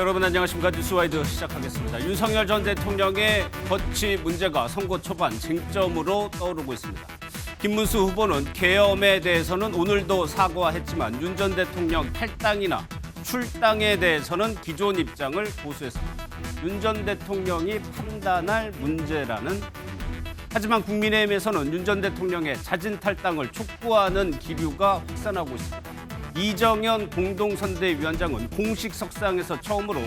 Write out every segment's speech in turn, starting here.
여러분 안녕하십니까. 뉴스와이드 시작하겠습니다. 윤석열 전 대통령의 거취 문제가 선거 초반 쟁점으로 떠오르고 있습니다. 김문수 후보는 계엄에 대해서는 오늘도 사과했지만 윤 전 대통령 탈당이나 출당에 대해서는 기존 입장을 고수했습니다. 윤 전 대통령이 판단할 문제라는, 하지만 국민의힘에서는 윤 전 대통령의 자진 탈당을 촉구하는 기류가 확산하고 있습니다. 이정현 공동선대위원장은 공식 석상에서 처음으로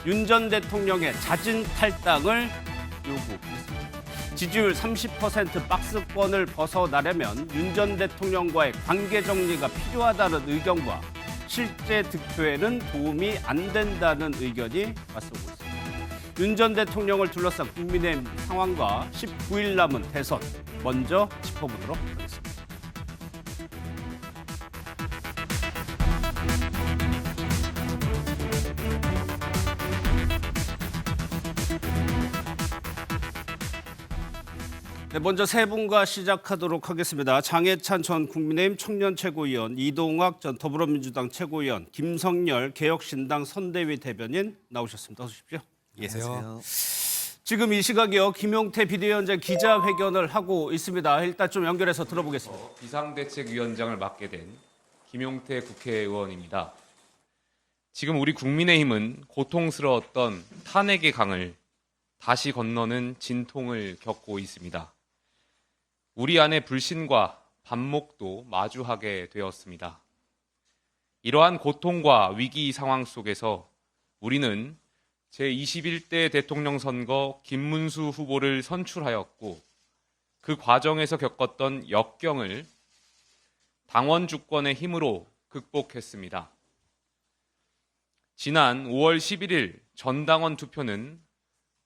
윤 전 대통령의 자진 탈당을 요구했습니다. 지지율 30% 박스권을 벗어나려면 윤 전 대통령과의 관계 정리가 필요하다는 의견과 실제 득표에는 도움이 안 된다는 의견이 맞서고 있습니다. 윤 전 대통령을 둘러싼 국민의힘 상황과 19일 남은 대선 먼저 짚어보도록 하겠습니다. 네, 먼저 세 분과 시작하도록 하겠습니다. 장해찬 전 국민의힘 청년 최고위원, 이동학 전 더불어민주당 최고위원, 김성열 개혁신당 선대위 대변인 나오셨습니다. 어서 오십시오. 안녕하세요. 지금 이 시각이요, 김용태 비대위원장 기자회견을 하고 있습니다. 일단 좀 연결해서 들어보겠습니다. 비상대책위원장을 맡게 된 김용태 국회의원입니다. 지금 우리 국민의힘은 고통스러웠던 탄핵의 강을 다시 건너는 진통을 겪고 있습니다. 우리 안의 불신과 반목도 마주하게 되었습니다. 이러한 고통과 위기 상황 속에서 우리는 제21대 대통령 선거 김문수 후보를 선출하였고, 그 과정에서 겪었던 역경을 당원 주권의 힘으로 극복했습니다. 지난 5월 11일 전당원 투표는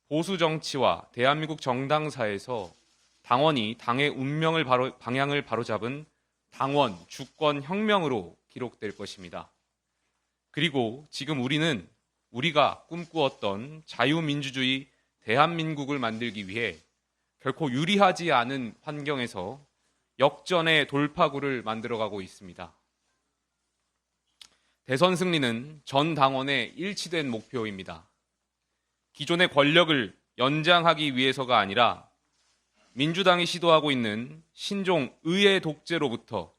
보수 정치와 대한민국 정당사에서 당원이 당의 방향을 바로잡은 당원 주권 혁명으로 기록될 것입니다. 그리고 지금 우리는 우리가 꿈꾸었던 자유민주주의 대한민국을 만들기 위해 결코 유리하지 않은 환경에서 역전의 돌파구를 만들어가고 있습니다. 대선 승리는 전 당원의 일치된 목표입니다. 기존의 권력을 연장하기 위해서가 아니라 민주당이 시도하고 있는 신종 의회 독재로부터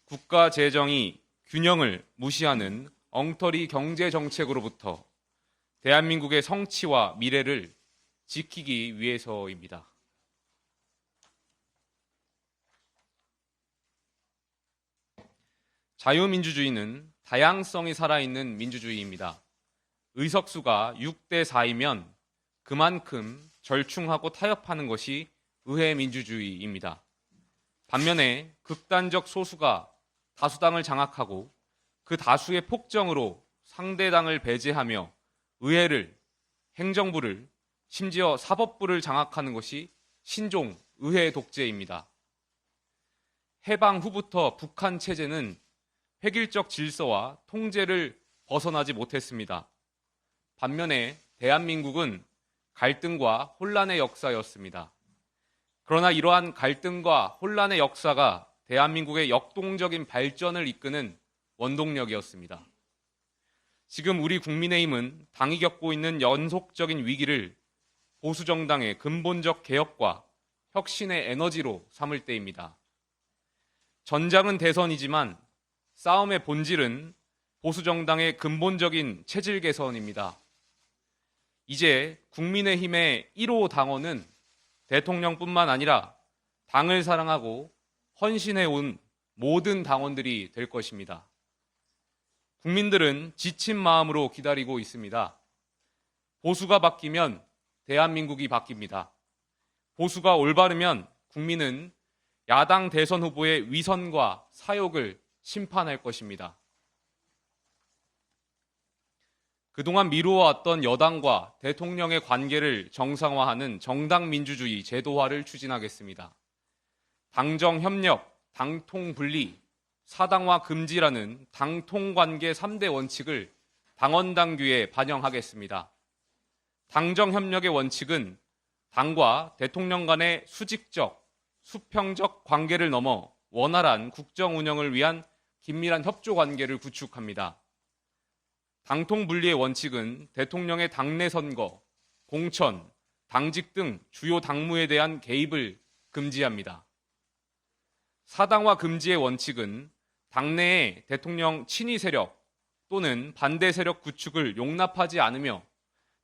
국가 재정이 균형을 무시하는 엉터리 경제 정책으로부터 대한민국의 성취와 미래를 지키기 위해서입니다. 자유민주주의는 다양성이 살아있는 민주주의입니다. 의석수가 6대 4이면 그만큼 절충하고 타협하는 것이 의회 민주주의입니다. 반면에 극단적 소수가 다수당을 장악하고 그 다수의 폭정으로 상대당을 배제하며 의회를, 행정부를, 심지어 사법부를 장악하는 것이 신종 의회 독재입니다. 해방 후부터 북한 체제는 획일적 질서와 통제를 벗어나지 못했습니다. 반면에 대한민국은 갈등과 혼란의 역사였습니다. 그러나 이러한 갈등과 혼란의 역사가 대한민국의 역동적인 발전을 이끄는 원동력이었습니다. 지금 우리 국민의힘은 당이 겪고 있는 연속적인 위기를 보수정당의 근본적 개혁과 혁신의 에너지로 삼을 때입니다. 전장은 대선이지만 싸움의 본질은 보수정당의 근본적인 체질 개선입니다. 이제 국민의힘의 1호 당원은 대통령뿐만 아니라 당을 사랑하고 헌신해온 모든 당원들이 될 것입니다. 국민들은 지친 마음으로 기다리고 있습니다. 보수가 바뀌면 대한민국이 바뀝니다. 보수가 올바르면 국민은 야당 대선 후보의 위선과 사욕을 심판할 것입니다. 그동안 미루어왔던 여당과 대통령의 관계를 정상화하는 정당민주주의 제도화를 추진하겠습니다. 당정 협력, 당통 분리, 사당화 금지라는 당통 관계 3대 원칙을 당원 당규에 반영하겠습니다. 당정 협력의 원칙은 당과 대통령 간의 수직적, 수평적 관계를 넘어 원활한 국정 운영을 위한 긴밀한 협조 관계를 구축합니다. 당통 분리의 원칙은 대통령의 당내 선거, 공천, 당직 등 주요 당무에 대한 개입을 금지합니다. 사당화 금지의 원칙은 당내의 대통령 친위 세력 또는 반대 세력 구축을 용납하지 않으며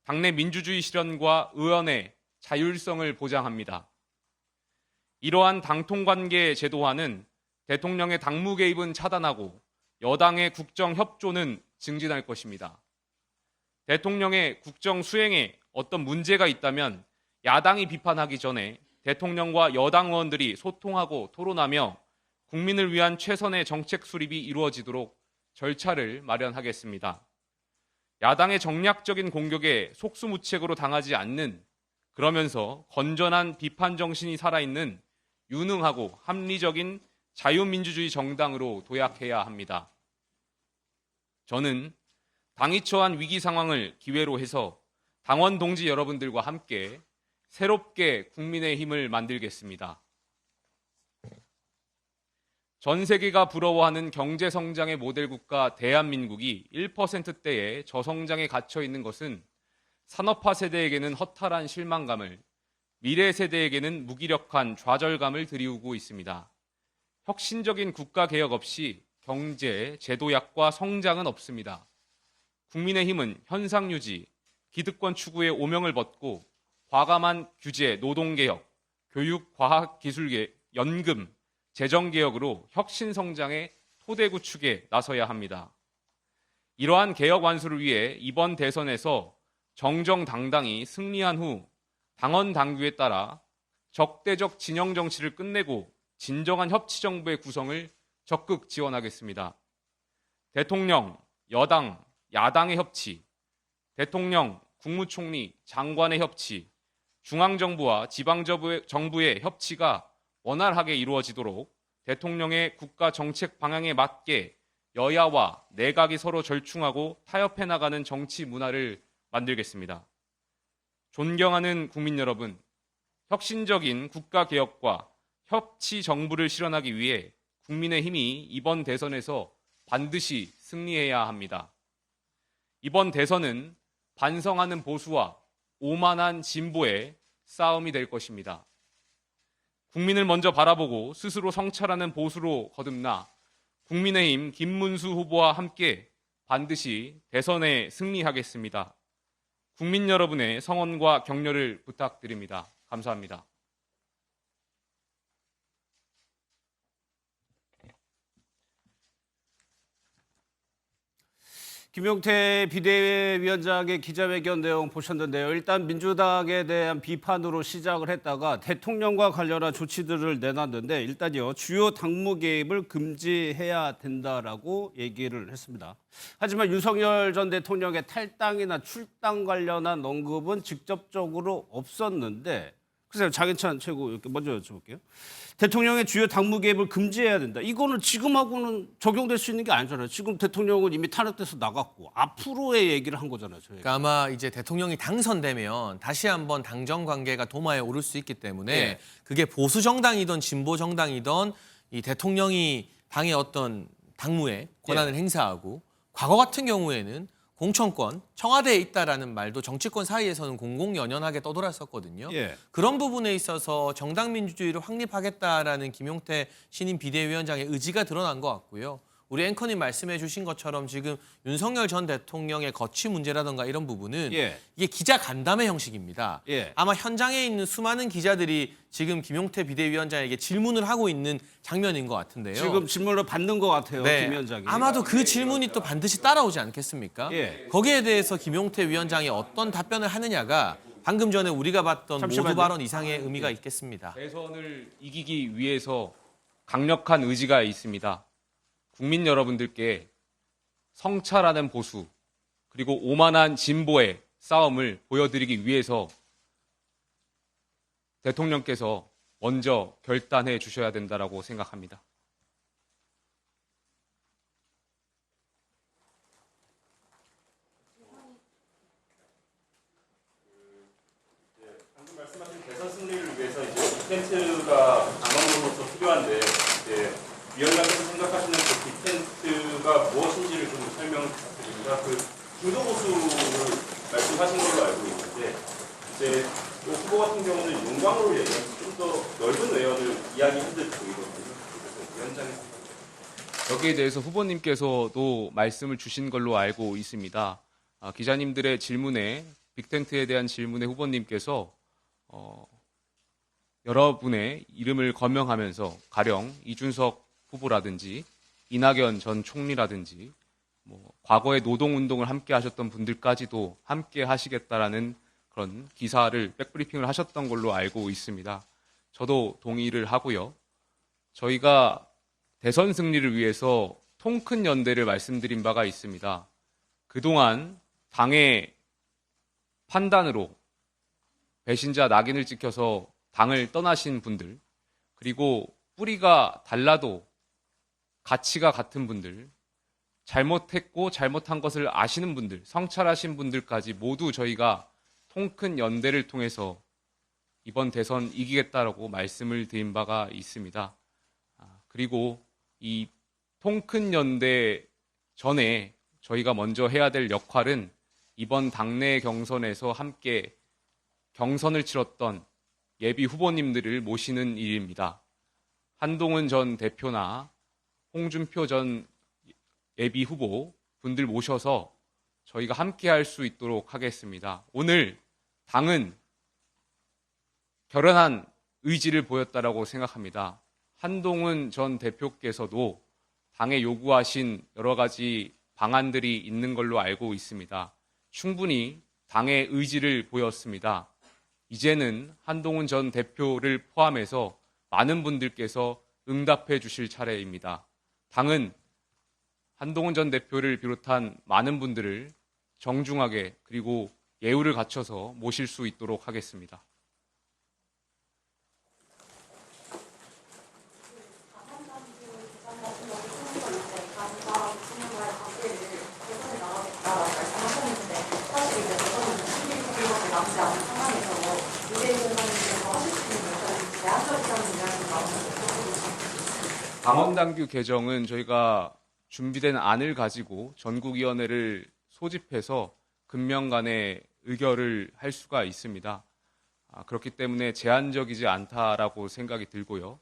당내 민주주의 실현과 의원의 자율성을 보장합니다. 이러한 당통관계 제도화는 대통령의 당무 개입은 차단하고 여당의 국정 협조는 증진할 것입니다. 대통령의 국정 수행에 어떤 문제가 있다면 야당이 비판하기 전에 대통령과 여당 의원들이 소통하고 토론하며 국민을 위한 최선의 정책 수립이 이루어지도록 절차를 마련하겠습니다. 야당의 정략적인 공격에 속수무책으로 당하지 않는, 그러면서 건전한 비판 정신이 살아있는 유능하고 합리적인 자유민주주의 정당으로 도약해야 합니다. 저는 당이 처한 위기 상황을 기회로 해서 당원 동지 여러분들과 함께 새롭게 국민의힘을 만들겠습니다. 전 세계가 부러워하는 경제 성장의 모델 국가 대한민국이 1%대의 저성장에 갇혀 있는 것은 산업화 세대에게는 허탈한 실망감을, 미래 세대에게는 무기력한 좌절감을 드리우고 있습니다. 혁신적인 국가 개혁 없이 경제, 제도약과 성장은 없습니다. 국민의힘은 현상 유지, 기득권 추구의 오명을 벗고 과감한 규제, 노동개혁, 교육, 과학, 기술, 연금, 재정개혁으로 혁신 성장의 토대 구축에 나서야 합니다. 이러한 개혁 완수를 위해 이번 대선에서 정정당당히 승리한 후 당원 당규에 따라 적대적 진영 정치를 끝내고 진정한 협치 정부의 구성을 적극 지원하겠습니다. 대통령, 여당, 야당의 협치, 대통령, 국무총리, 장관의 협치, 중앙정부와 지방정부의 협치가 원활하게 이루어지도록 대통령의 국가 정책 방향에 맞게 여야와 내각이 서로 절충하고 타협해 나가는 정치 문화를 만들겠습니다. 존경하는 국민 여러분, 혁신적인 국가 개혁과 협치 정부를 실현하기 위해 국민의힘이 이번 대선에서 반드시 승리해야 합니다. 이번 대선은 반성하는 보수와 오만한 진보의 싸움이 될 것입니다. 국민을 먼저 바라보고 스스로 성찰하는 보수로 거듭나 국민의힘 김문수 후보와 함께 반드시 대선에 승리하겠습니다. 국민 여러분의 성원과 격려를 부탁드립니다. 감사합니다. 김용태 비대위원장의 기자회견 내용 보셨는데요. 일단 민주당에 대한 비판으로 시작을 했다가 대통령과 관련한 조치들을 내놨는데 일단요, 주요 당무 개입을 금지해야 된다라고 얘기를 했습니다. 하지만 윤석열 전 대통령의 탈당이나 출당 관련한 언급은 직접적으로 없었는데, 글쎄요, 장해찬 최고 이렇게 먼저 여쭤볼게요. 대통령의 주요 당무 개입을 금지해야 된다. 이거는 지금하고는 적용될 수 있는 게 아니잖아요. 지금 대통령은 이미 탄핵돼서 나갔고 앞으로의 얘기를 한 거잖아요. 그러니까 아마 이제 대통령이 당선되면 다시 한번 당정 관계가 도마에 오를 수 있기 때문에 예. 그게 보수 정당이든 진보 정당이든 이 대통령이 당의 어떤 당무에 권한을 행사하고, 과거 같은 경우에는 공천권, 청와대에 있다라는 말도 정치권 사이에서는 공공연연하게 떠돌았었거든요. 예. 그런 부분에 있어서 정당 민주주의를 확립하겠다라는 김용태 신임 비대위원장의 의지가 드러난 것 같고요. 우리 앵커님 말씀해 주신 것처럼 지금 윤석열 전 대통령의 거취 문제라든가 이런 부분은 예. 이게 기자 간담회 형식입니다. 예. 아마 현장에 있는 수많은 기자들이 지금 김용태 비대위원장에게 질문을 하고 있는 장면인 것 같은데요. 지금 질문을 받는 것 같아요. 네, 김 위원장이. 아마도 그 질문이 또 반드시 따라오지 않겠습니까? 예. 거기에 대해서 김용태 위원장이 어떤 답변을 하느냐가 방금 전에 우리가 봤던 잠시만요. 모두 발언 이상의 의미가 있겠습니다. 대선을 이기기 위해서 강력한 의지가 있습니다. 국민 여러분들께 성찰하는 보수 그리고 오만한 진보의 싸움을 보여드리기 위해서 대통령께서 먼저 결단해 주셔야 된다고 생각합니다. 방금 말씀하신 대선 승리를 위해서 이제 디텐트가 당원으로서 필요한데 이제 위원장께서 생각하시는 그 디텐트가 무엇인지를 좀 설명 부탁드립니다. 그 후보 같은 경우는 용광로를 얘기해서 좀 더 넓은 의원을 이야기한 듯 보이거든요. 그래서 위원장이 여기에 대해서 후보님께서도 말씀을 주신 걸로 알고 있습니다. 기자님들의 질문에 빅텐트에 대한 질문에 후보님께서 여러분의 이름을 거명하면서 가령 이준석 후보라든지 이낙연 전 총리라든지 과거에 노동운동을 함께 하셨던 분들까지도 함께 하시겠다라는 그런 기사를 백브리핑을 하셨던 걸로 알고 있습니다. 저도 동의를 하고요. 저희가 대선 승리를 위해서 통 큰 연대를 말씀드린 바가 있습니다. 그동안 당의 판단으로 배신자 낙인을 찍혀서 당을 떠나신 분들, 그리고 뿌리가 달라도 가치가 같은 분들, 잘못했고 잘못한 것을 아시는 분들, 성찰하신 분들까지 모두 저희가 통 큰 연대를 통해서 이번 대선 이기겠다라고 말씀을 드린 바가 있습니다. 그리고 이 통 큰 연대 전에 저희가 먼저 해야 될 역할은 이번 당내 경선에서 함께 경선을 치렀던 예비 후보님들을 모시는 일입니다. 한동훈 전 대표나 홍준표 전 예비 후보 분들 모셔서 저희가 함께 할 수 있도록 하겠습니다. 오늘 당은 결연한 의지를 보였다라고 생각합니다. 한동훈 전 대표께서도 당에 요구하신 여러 가지 방안들이 있는 걸로 알고 있습니다. 충분히 당의 의지를 보였습니다. 이제는 한동훈 전 대표를 포함해서 많은 분들께서 응답해 주실 차례입니다. 당은 한동훈 전 대표를 비롯한 많은 분들을 정중하게 그리고 예우를 갖춰서 모실 수 있도록 하겠습니다. 당원당규 개정은 저희가 준비된 안을 가지고 전국위원회를 소집해서 금명간에 의결을 할 수가 있습니다. 그렇기 때문에 제한적이지 않다라고 생각이 들고요.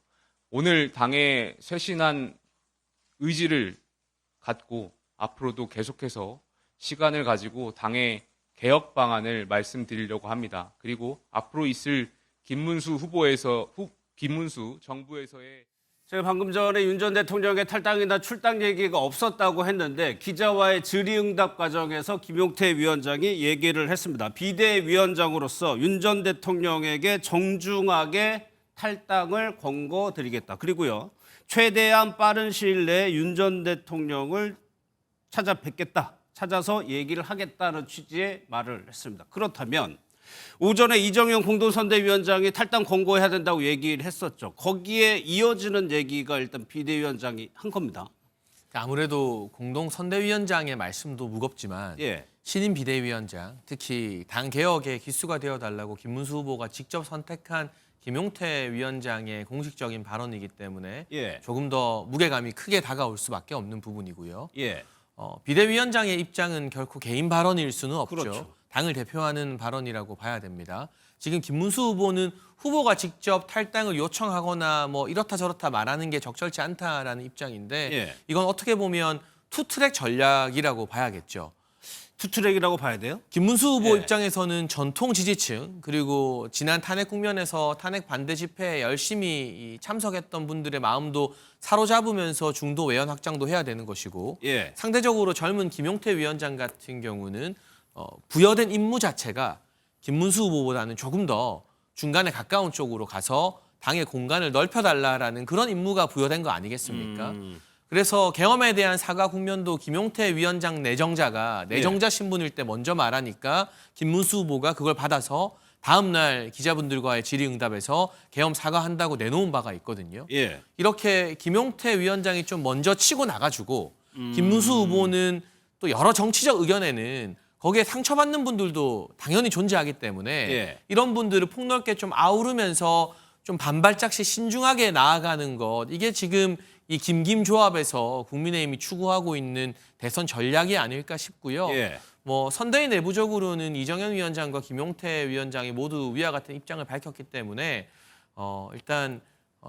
오늘 당의 쇄신한 의지를 갖고 앞으로도 계속해서 시간을 가지고 당의 개혁 방안을 말씀드리려고 합니다. 그리고 앞으로 있을 김문수 정부에서의 제가 방금 전에 윤 전 대통령의 탈당이나 출당 얘기가 없었다고 했는데 기자와의 질의응답 과정에서 김용태 위원장이 얘기를 했습니다. 비대위원장으로서 윤 전 대통령에게 정중하게 탈당을 권고드리겠다. 그리고요, 최대한 빠른 시일 내에 윤 전 대통령을 찾아서 얘기를 하겠다는 취지의 말을 했습니다. 그렇다면 오전에 이정현 공동선대위원장이 탈당 권고해야 된다고 얘기를 했었죠. 거기에 이어지는 얘기가 일단 비대위원장이 한 겁니다. 아무래도 공동선대위원장의 말씀도 무겁지만 신임 비대위원장, 특히 당 개혁의 기수가 되어달라고 김문수 후보가 직접 선택한 김용태 위원장의 공식적인 발언이기 때문에 조금 더 무게감이 크게 다가올 수밖에 없는 부분이고요. 비대위원장의 입장은 결코 개인 발언일 수는 없죠. 그렇죠. 당을 대표하는 발언이라고 봐야 됩니다. 지금 김문수 후보는 후보가 직접 탈당을 요청하거나 뭐 이렇다 저렇다 말하는 게 적절치 않다라는 입장인데 이건 어떻게 보면 투트랙 전략이라고 봐야겠죠. 투트랙이라고 봐야 돼요? 김문수 후보 입장에서는 전통 지지층 그리고 지난 탄핵 국면에서 탄핵 반대 집회에 열심히 참석했던 분들의 마음도 사로잡으면서 중도 외연 확장도 해야 되는 것이고 상대적으로 젊은 김용태 위원장 같은 경우는 부여된 임무 자체가 김문수 후보보다는 조금 더 중간에 가까운 쪽으로 가서 당의 공간을 넓혀달라라는 그런 임무가 부여된 거 아니겠습니까? 그래서 계엄에 대한 사과 국면도 김용태 위원장 내정자 신분일 때 먼저 말하니까 김문수 후보가 그걸 받아서 다음 날 기자분들과의 질의응답에서 계엄 사과한다고 내놓은 바가 있거든요. 이렇게 김용태 위원장이 좀 먼저 치고 나가주고 김문수 후보는 또 여러 정치적 의견에는 거기에 상처받는 분들도 당연히 존재하기 때문에 이런 분들을 폭넓게 좀 아우르면서 좀 반발짝씩 신중하게 나아가는 것, 이게 지금 이 김김 조합에서 국민의힘이 추구하고 있는 대선 전략이 아닐까 싶고요. 뭐 선대위 내부적으로는 이정현 위원장과 김용태 위원장이 모두 위와 같은 입장을 밝혔기 때문에 일단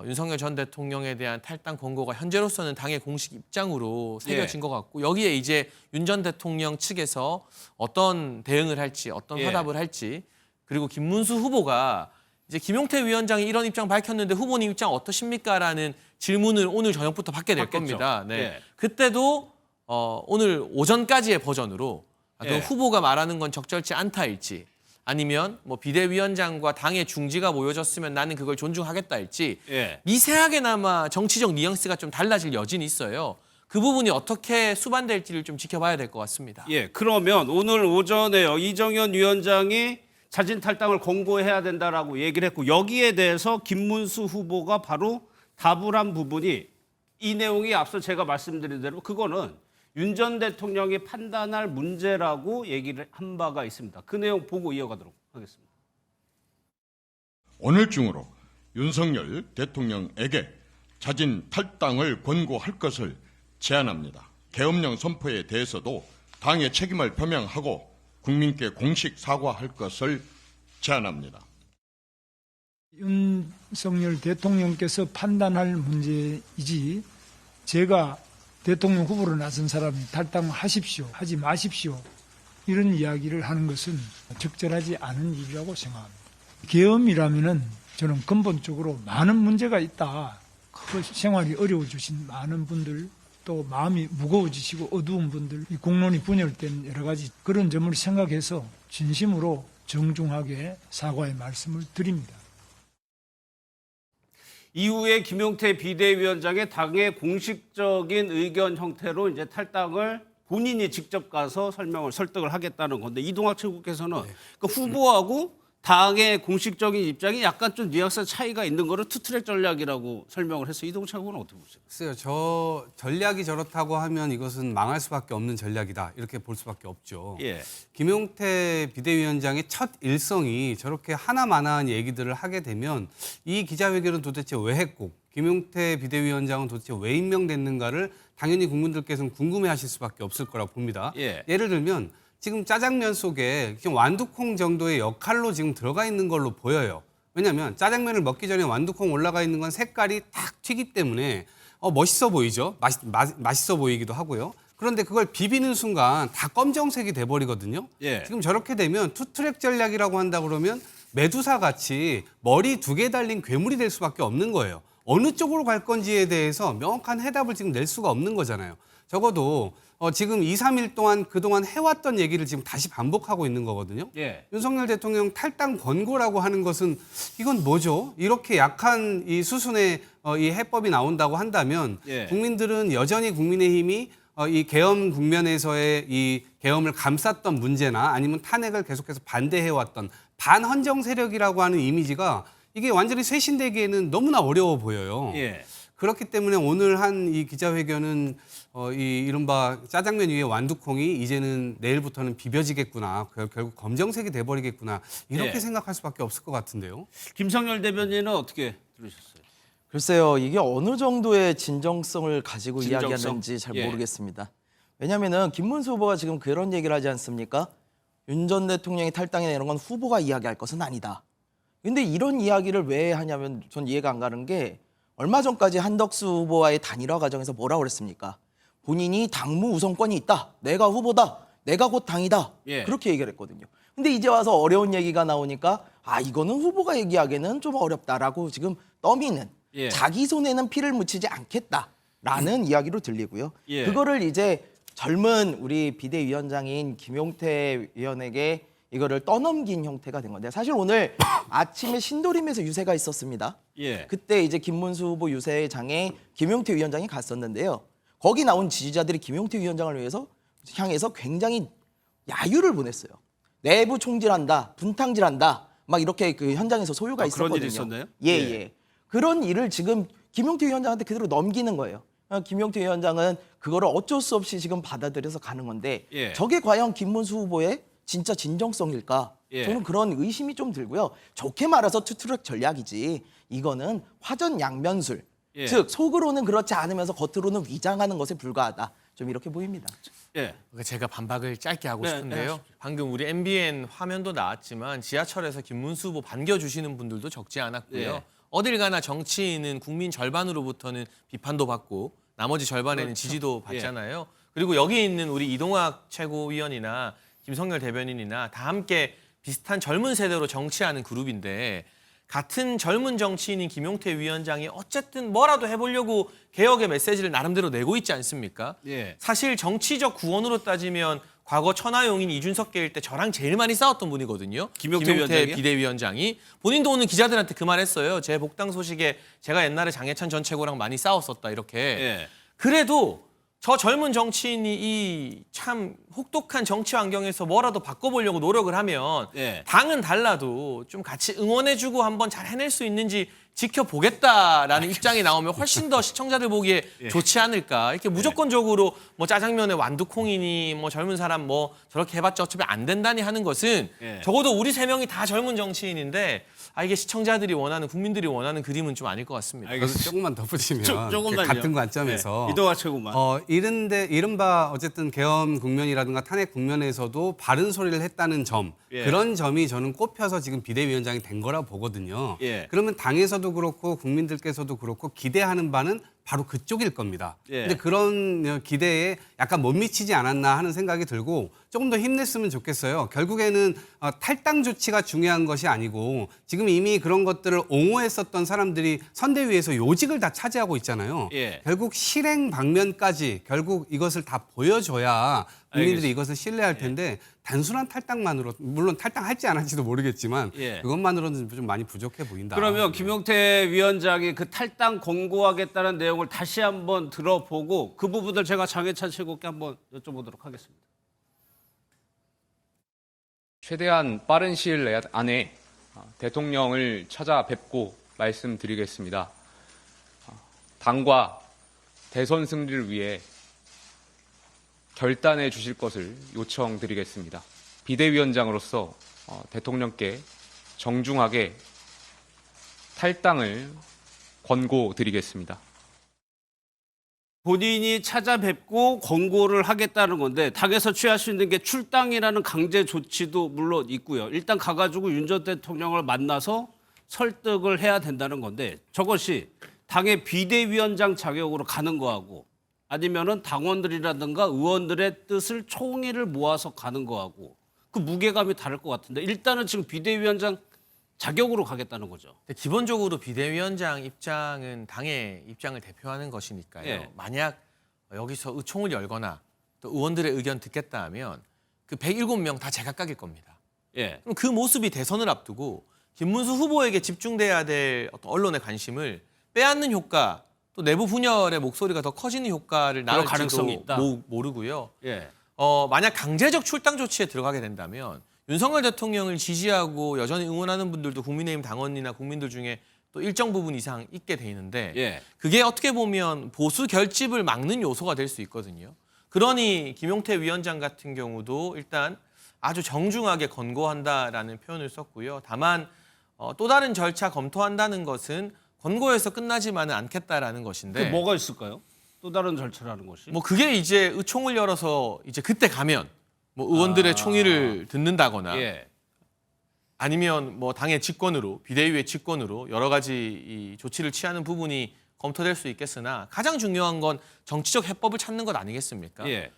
윤석열 전 대통령에 대한 탈당 권고가 현재로서는 당의 공식 입장으로 새겨진 것 같고 여기에 이제 윤 전 대통령 측에서 어떤 대응을 할지 어떤 화답을 할지 그리고 김문수 후보가 이제 김용태 위원장이 이런 입장 밝혔는데 후보님 입장 어떠십니까?라는 질문을 오늘 저녁부터 받게 될 받겠죠. 겁니다. 네. 그때도 오늘 오전까지의 버전으로 그 후보가 말하는 건 적절치 않다일지 아니면 뭐 비대위원장과 당의 중지가 모여졌으면 나는 그걸 존중하겠다일지 미세하게나마 정치적 뉘앙스가 좀 달라질 여진이 있어요. 그 부분이 어떻게 수반될지를 좀 지켜봐야 될 것 같습니다. 예, 그러면 오늘 오전에요. 이정현 위원장이 자진 탈당을 권고해야 된다라고 얘기를 했고 여기에 대해서 김문수 후보가 바로 답을 한 부분이 이 내용이 앞서 제가 말씀드린 대로 그거는 윤 전 대통령이 판단할 문제라고 얘기를 한 바가 있습니다. 그 내용 보고 이어가도록 하겠습니다. 오늘 중으로 윤석열 대통령에게 자진 탈당을 권고할 것을 제안합니다. 계엄령 선포에 대해서도 당의 책임을 표명하고 국민께 공식 사과할 것을 제안합니다. 윤석열 대통령께서 판단할 문제이지 제가 대통령 후보로 나선 사람이 탈당하십시오, 하지 마십시오 이런 이야기를 하는 것은 적절하지 않은 일이라고 생각합니다. 계엄이라면은 저는 근본적으로 많은 문제가 있다. 그 생활이 어려워지신 많은 분들 또 마음이 무거워지시고 어두운 분들 이 공론이 분열된 여러 가지 그런 점을 생각해서 진심으로 정중하게 사과의 말씀을 드립니다. 이후에 김용태 비대위원장의 당의 공식적인 의견 형태로 이제 탈당을 본인이 직접 가서 설득을 하겠다는 건데 이동학 최고께서는 그 후보하고 당의 공식적인 입장이 약간 좀 뉘앙스 차이가 있는 거를 투트랙 전략이라고 설명을 했어요. 이동학 최고는 어떻게 보세요? 글쎄요. 저 전략이 저렇다고 하면 이것은 망할 수밖에 없는 전략이다. 이렇게 볼 수밖에 없죠. 예. 김용태 비대위원장의 첫 일성이 저렇게 하나마나한 얘기들을 하게 되면 이 기자회견은 도대체 왜 했고 김용태 비대위원장은 도대체 왜 임명됐는가를 당연히 국민들께서는 궁금해하실 수밖에 없을 거라고 봅니다. 예를 들면 지금 짜장면 속에 지금 완두콩 정도의 역할로 지금 들어가 있는 걸로 보여요. 왜냐하면 짜장면을 먹기 전에 완두콩 올라가 있는 건 색깔이 탁 튀기 때문에 멋있어 보이죠. 맛있어 보이기도 하고요. 그런데 그걸 비비는 순간 다 검정색이 돼버리거든요. 지금 저렇게 되면 투트랙 전략이라고 한다 그러면 메두사 같이 머리 2개 달린 괴물이 될 수밖에 없는 거예요. 어느 쪽으로 갈 건지에 대해서 명확한 해답을 지금 낼 수가 없는 거잖아요. 적어도 지금 2, 3일 동안 그동안 해왔던 얘기를 지금 다시 반복하고 있는 거거든요. 윤석열 대통령 탈당 권고라고 하는 것은 이건 뭐죠? 이렇게 약한 이 수순의 이 해법이 나온다고 한다면 국민들은 여전히 국민의힘이 이 계엄 국면에서의 이 계엄을 감쌌던 문제나 아니면 탄핵을 계속해서 반대해왔던 반헌정 세력이라고 하는 이미지가 이게 완전히 쇄신되기에는 너무나 어려워 보여요. 그렇기 때문에 오늘 한 이 기자회견은 이 이른바 짜장면 위에 완두콩이 이제는 내일부터는 비벼지겠구나. 결국 검정색이 돼버리겠구나. 이렇게 생각할 수밖에 없을 것 같은데요. 김성열 대변인은 어떻게 들으셨어요? 글쎄요, 이게 어느 정도의 진정성을 가지고 진정성? 이야기하는지 잘 모르겠습니다. 왜냐하면은 김문수 후보가 지금 그런 얘기를 하지 않습니까? 윤 전 대통령이 탈당이나 이런 건 후보가 이야기할 것은 아니다. 근데 이런 이야기를 왜 하냐면 전 이해가 안 가는 게 얼마 전까지 한덕수 후보와의 단일화 과정에서 뭐라고 그랬습니까? 본인이 당무 우선권이 있다. 내가 후보다. 내가 곧 당이다. 그렇게 얘기를 했거든요. 근데 이제 와서 어려운 얘기가 나오니까 이거는 후보가 얘기하기에는 좀 어렵다라고 지금 떠미는 자기 손에는 피를 묻히지 않겠다라는 이야기로 들리고요. 그거를 이제 젊은 우리 비대위원장인 김용태 위원에게 이거를 떠넘긴 형태가 된 건데 사실 오늘 아침에 신도림에서 유세가 있었습니다. 그때 이제 김문수 후보 유세장에 김용태 위원장이 갔었는데요. 거기 나온 지지자들이 김용태 위원장을 향해서 굉장히 야유를 보냈어요. 내부 총질한다, 분탕질한다, 막 이렇게 그 현장에서 소유가 있었거든요. 그런 일이 있었나요? 예. 그런 일을 지금 김용태 위원장한테 그대로 넘기는 거예요. 김용태 위원장은 그거를 어쩔 수 없이 지금 받아들여서 가는 건데 저게 과연 김문수 후보의 진짜 진정성일까? 저는 그런 의심이 좀 들고요. 좋게 말해서 투트랙 전략이지 이거는 화전양면술. 즉 속으로는 그렇지 않으면서 겉으로는 위장하는 것에 불과하다. 좀 이렇게 보입니다. 예. 그러니까 제가 반박을 짧게 하고 네, 싶은데요. 네, 방금 우리 MBN 화면도 나왔지만 지하철에서 김문수 후보 반겨주시는 분들도 적지 않았고요. 네. 어딜 가나 정치인은 국민 절반으로부터는 비판도 받고 나머지 절반에는 그렇죠. 지지도 예. 받잖아요. 그리고 여기 있는 우리 이동학 최고위원이나 김성열 대변인이나 다 함께 비슷한 젊은 세대로 정치하는 그룹인데 같은 젊은 정치인인 김용태 위원장이 어쨌든 뭐라도 해보려고 개혁의 메시지를 나름대로 내고 있지 않습니까? 예. 사실 정치적 구원으로 따지면 과거 천하용인 이준석 계일 때 저랑 제일 많이 싸웠던 분이거든요. 김용태 위원장이요? 비대위원장이. 본인도 오늘 기자들한테 그 말했어요. 제 복당 소식에 제가 옛날에 장해찬 전 최고랑 많이 싸웠었다 이렇게. 예. 그래도 저 젊은 정치인이 이 참 혹독한 정치 환경에서 뭐라도 바꿔보려고 노력을 하면 예. 당은 달라도 좀 같이 응원해주고 한번 잘 해낼 수 있는지 지켜보겠다라는 입장이 나오면 훨씬 더 시청자들 보기에 좋지 않을까. 이렇게 무조건적으로 뭐 짜장면에 완두콩이니 뭐 젊은 사람 뭐 저렇게 해봤자 어차피 안 된다니 하는 것은 예. 적어도 우리 세 명이 다 젊은 정치인인데 이게 시청자들이 원하는 국민들이 원하는 그림은 좀 아닐 것 같습니다. 그래서 조금만 덧붙이면 조금만요. 같은 관점에서 예. 이동학 최고만. 이른바 어쨌든 계엄 국면이라든가 탄핵 국면에서도 바른 소리를 했다는 점 예. 그런 점이 저는 꼽혀서 지금 비대위원장이 된 거라 보거든요. 예. 그러면 당에서도 그렇고 국민들께서도 그렇고 기대하는 바는 바로 그쪽일 겁니다. 예. 근데 그런 기대에 약간 못 미치지 않았나 하는 생각이 들고 조금 더 힘냈으면 좋겠어요. 결국에는 탈당 조치가 중요한 것이 아니고 지금 이미 그런 것들을 옹호했었던 사람들이 선대위에서 요직을 다 차지하고 있잖아요. 예. 결국 실행 방면까지 결국 이것을 다 보여줘야 국민들이 이것을 신뢰할 텐데 단순한 탈당만으로 물론 탈당할지 안 할지도 모르겠지만 예. 그것만으로는 좀 많이 부족해 보인다. 그러면 김용태 위원장이 그 탈당 권고하겠다는 내용을 다시 한번 들어보고 그 부분을 제가 장해찬 최고께 한번 여쭤보도록 하겠습니다. 최대한 빠른 시일 안에 대통령을 찾아뵙고 말씀드리겠습니다. 당과 대선 승리를 위해 결단해 주실 것을 요청드리겠습니다. 비대위원장으로서 대통령께 정중하게 탈당을 권고드리겠습니다. 본인이 찾아뵙고 권고를 하겠다는 건데 당에서 취할 수 있는 게 출당이라는 강제 조치도 물론 있고요. 일단 가가지고 윤 전 대통령을 만나서 설득을 해야 된다는 건데 저것이 당의 비대위원장 자격으로 가는 거하고 아니면은 당원들이라든가 의원들의 뜻을 총의를 모아서 가는 거하고 그 무게감이 다를 것 같은데 일단은 지금 비대위원장 자격으로 가겠다는 거죠. 근데 기본적으로 비대위원장 입장은 당의 입장을 대표하는 것이니까요. 예. 만약 여기서 의총을 열거나 또 의원들의 의견 듣겠다 하면 그 107명 다 제각각일 겁니다. 예. 그럼 그 모습이 대선을 앞두고 김문수 후보에게 집중돼야 될 어떤 언론의 관심을 빼앗는 효과 또 내부 분열의 목소리가 더 커지는 효과를 그럴 낳을지도 가능성이 있다. 모르고요. 예. 만약 강제적 출당 조치에 들어가게 된다면 윤석열 대통령을 지지하고 여전히 응원하는 분들도 국민의힘 당원이나 국민들 중에 또 일정 부분 이상 있게 돼 있는데 예. 그게 어떻게 보면 보수 결집을 막는 요소가 될 수 있거든요. 그러니 김용태 위원장 같은 경우도 일단 아주 정중하게 권고한다라는 표현을 썼고요. 다만 또 다른 절차 검토한다는 것은 권고에서 끝나지만은 않겠다라는 것인데 그 뭐가 있을까요? 또 다른 절차라는 것이? 뭐 그게 이제 의총을 열어서 이제 그때 가면 뭐 의원들의 총의를 듣는다거나 예. 아니면 뭐 당의 직권으로 비대위의 직권으로 여러 가지 이 조치를 취하는 부분이 검토될 수 있겠으나 가장 중요한 건 정치적 해법을 찾는 것 아니겠습니까? 예.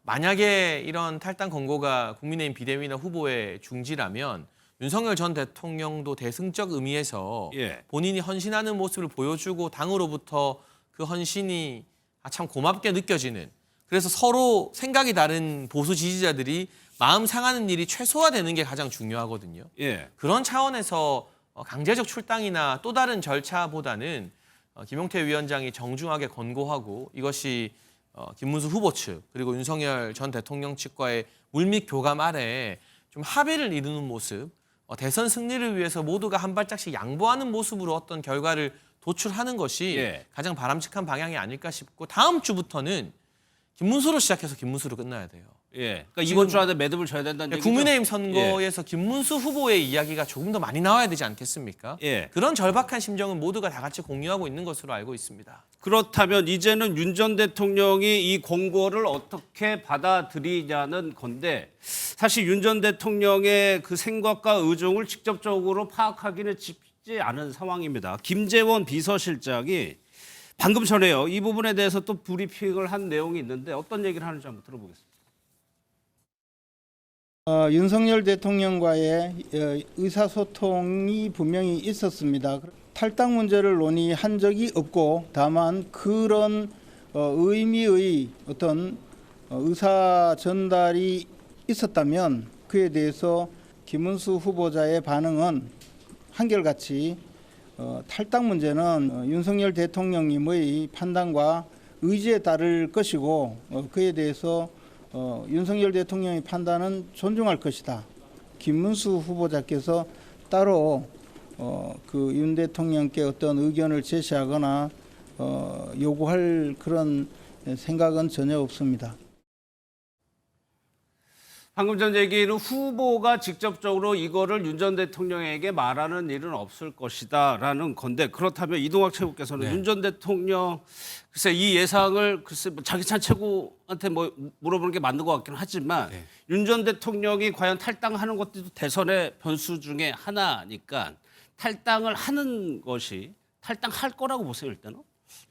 만약에 이런 탈당 권고가 국민의힘 비대위나 후보의 중지라면 윤석열 전 대통령도 대승적 의미에서 예. 본인이 헌신하는 모습을 보여주고 당으로부터 그 헌신이 참 고맙게 느껴지는 그래서 서로 생각이 다른 보수 지지자들이 마음 상하는 일이 최소화되는 게 가장 중요하거든요. 예. 그런 차원에서 강제적 출당이나 또 다른 절차보다는 김용태 위원장이 정중하게 권고하고 이것이 김문수 후보 측 그리고 윤석열 전 대통령 측과의 물밑 교감 아래 좀 합의를 이루는 모습, 대선 승리를 위해서 모두가 한 발짝씩 양보하는 모습으로 어떤 결과를 도출하는 것이 예. 가장 바람직한 방향이 아닐까 싶고 다음 주부터는 김문수로 시작해서 김문수로 끝나야 돼요. 예. 그러니까 이번 주 안에 매듭을 져야 된다는 얘기죠. 국민의힘 선거에서 김문수 후보의 이야기가 조금 더 많이 나와야 되지 않겠습니까? 예. 그런 절박한 심정은 모두가 다 같이 공유하고 있는 것으로 알고 있습니다. 그렇다면 이제는 윤 전 대통령이 이 공고를 어떻게 받아들이냐는 건데 사실 윤 전 대통령의 그 생각과 의중을 직접적으로 파악하기는 쉽지 않은 상황입니다. 김재원 비서실장이 방금 전에요. 이 부분에 대해서 또 브리핑을 한 내용이 있는데 어떤 얘기를 하는지 한번 들어보겠습니다. 윤석열 대통령과의 의사소통이 분명히 있었습니다. 탈당 문제를 논의한 적이 없고 다만 그런 의미의 어떤 의사 전달이 있었다면 그에 대해서 김문수 후보자의 반응은 한결같이 탈당 문제는 윤석열 대통령님의 판단과 의지에 따를 것이고 그에 대해서 윤석열 대통령의 판단은 존중할 것이다. 김문수 후보자께서 따로 그 윤 대통령께 어떤 의견을 제시하거나 요구할 그런 생각은 전혀 없습니다. 방금 전 얘기는 후보가 직접적으로 이거를 윤 전 대통령에게 말하는 일은 없을 것이다라는 건데 그렇다면 이동학 최고께서는 윤 전 대통령 글쎄 이 예상을 글쎄 뭐 장기찬 최고한테 뭐 물어보는 게 맞는 것 같긴 하지만 윤 전 대통령이 과연 탈당하는 것도 대선의 변수 중에 하나니까 탈당을 하는 것이 탈당할 거라고 보세요 일단은?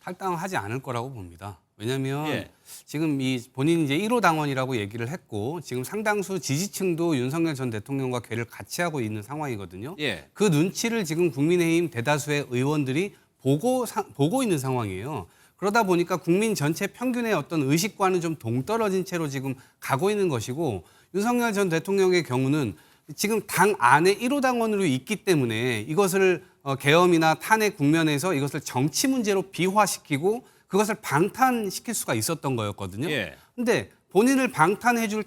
탈당하지 않을 거라고 봅니다. 왜냐하면 예. 지금 이 본인이 이제 1호 당원이라고 얘기를 했고 지금 상당수 지지층도 윤석열 전 대통령과 궤를 같이 하고 있는 상황이거든요. 예. 그 눈치를 지금 국민의힘 대다수의 의원들이 보고 있는 상황이에요. 그러다 보니까 국민 전체 평균의 어떤 의식과는 좀 동떨어진 채로 지금 가고 있는 것이고 윤석열 전 대통령의 경우는 지금 당 안에 1호 당원으로 있기 때문에 이것을 계엄이나 탄핵 국면에서 이것을 정치 문제로 비화시키고 그것을 방탄시킬 수가 있었던 거였거든요. 근데 예. 본인을 방탄해줄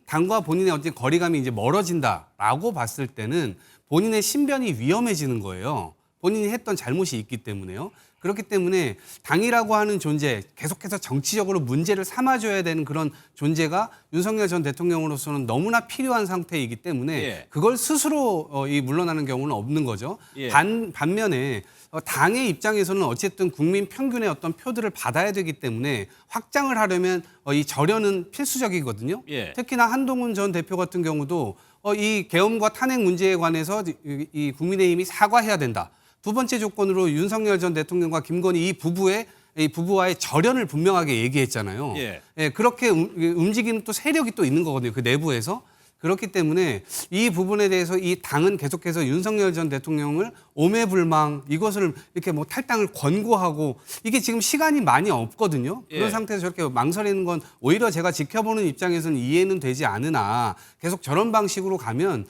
당과 본인의 어떤 거리감이 이제 멀어진다라고 봤을 때는 본인의 신변이 위험해지는 거예요. 본인이 했던 잘못이 있기 때문에요. 그렇기 때문에 당이라고 하는 존재, 계속해서 정치적으로 문제를 삼아줘야 되는 그런 존재가 윤석열 전 대통령으로서는 너무나 필요한 상태이기 때문에 예. 그걸 스스로 물러나는 경우는 없는 거죠. 예. 반면에 당의 입장에서는 어쨌든 국민 평균의 어떤 표들을 받아야 되기 때문에 확장을 하려면 이 절연은 필수적이거든요. 예. 특히나 한동훈 전 대표 같은 경우도 이 계엄과 탄핵 문제에 관해서 이 국민의힘이 사과해야 된다. 두 번째 조건으로 윤석열 전 대통령과 김건희 이 부부와의 절연을 분명하게 얘기했잖아요. 예. 그렇게 움직이는 또 세력이 또 있는 거거든요. 그 내부에서. 그렇기 때문에 이 부분에 대해서 이 당은 계속해서 윤석열 전 대통령을 오매불망 이것을 이렇게 뭐 탈당을 권고하고 이게 지금 시간이 많이 없거든요. 그런 예. 상태에서 저렇게 망설이는 건 오히려 제가 지켜보는 입장에서는 이해는 되지 않으나 계속 저런 방식으로 가면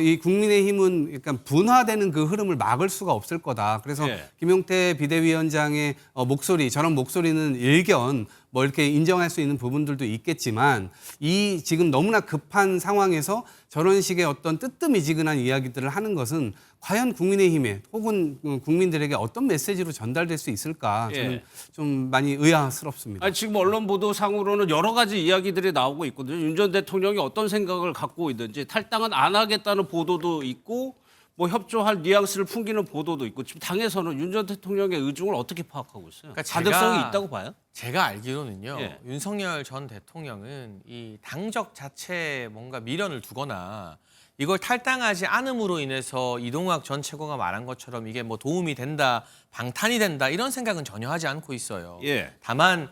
이 국민의힘은 약간 분화되는 그 흐름을 막을 수가 없을 거다. 그래서 예. 김용태 비대위원장의 목소리, 저런 목소리는 일견 뭐 이렇게 인정할 수 있는 부분들도 있겠지만 이 지금 너무나 급한 상황에서 저런 식의 어떤 뜨뜻미지근한 이야기들을 하는 것은 과연 국민의힘에 혹은 국민들에게 어떤 메시지로 전달될 수 있을까 저는 예. 좀 많이 의아스럽습니다. 아니, 지금 언론 보도상으로는 여러 가지 이야기들이 나오고 있거든요. 윤 전 대통령이 어떤 생각을 갖고 있는지 탈당은 안 하겠다는 보도도 있고 뭐 협조할 뉘앙스를 풍기는 보도도 있고 지금 당에서는 윤 전 대통령의 의중을 어떻게 파악하고 있어요? 그러니까 가능성이 있다고 봐요? 제가 알기로는요. 예. 윤석열 전 대통령은 이 당적 자체에 뭔가 미련을 두거나 이걸 탈당하지 않음으로 인해서 이동학 전 최고가 말한 것처럼 이게 뭐 도움이 된다, 방탄이 된다 이런 생각은 전혀 하지 않고 있어요. 예. 다만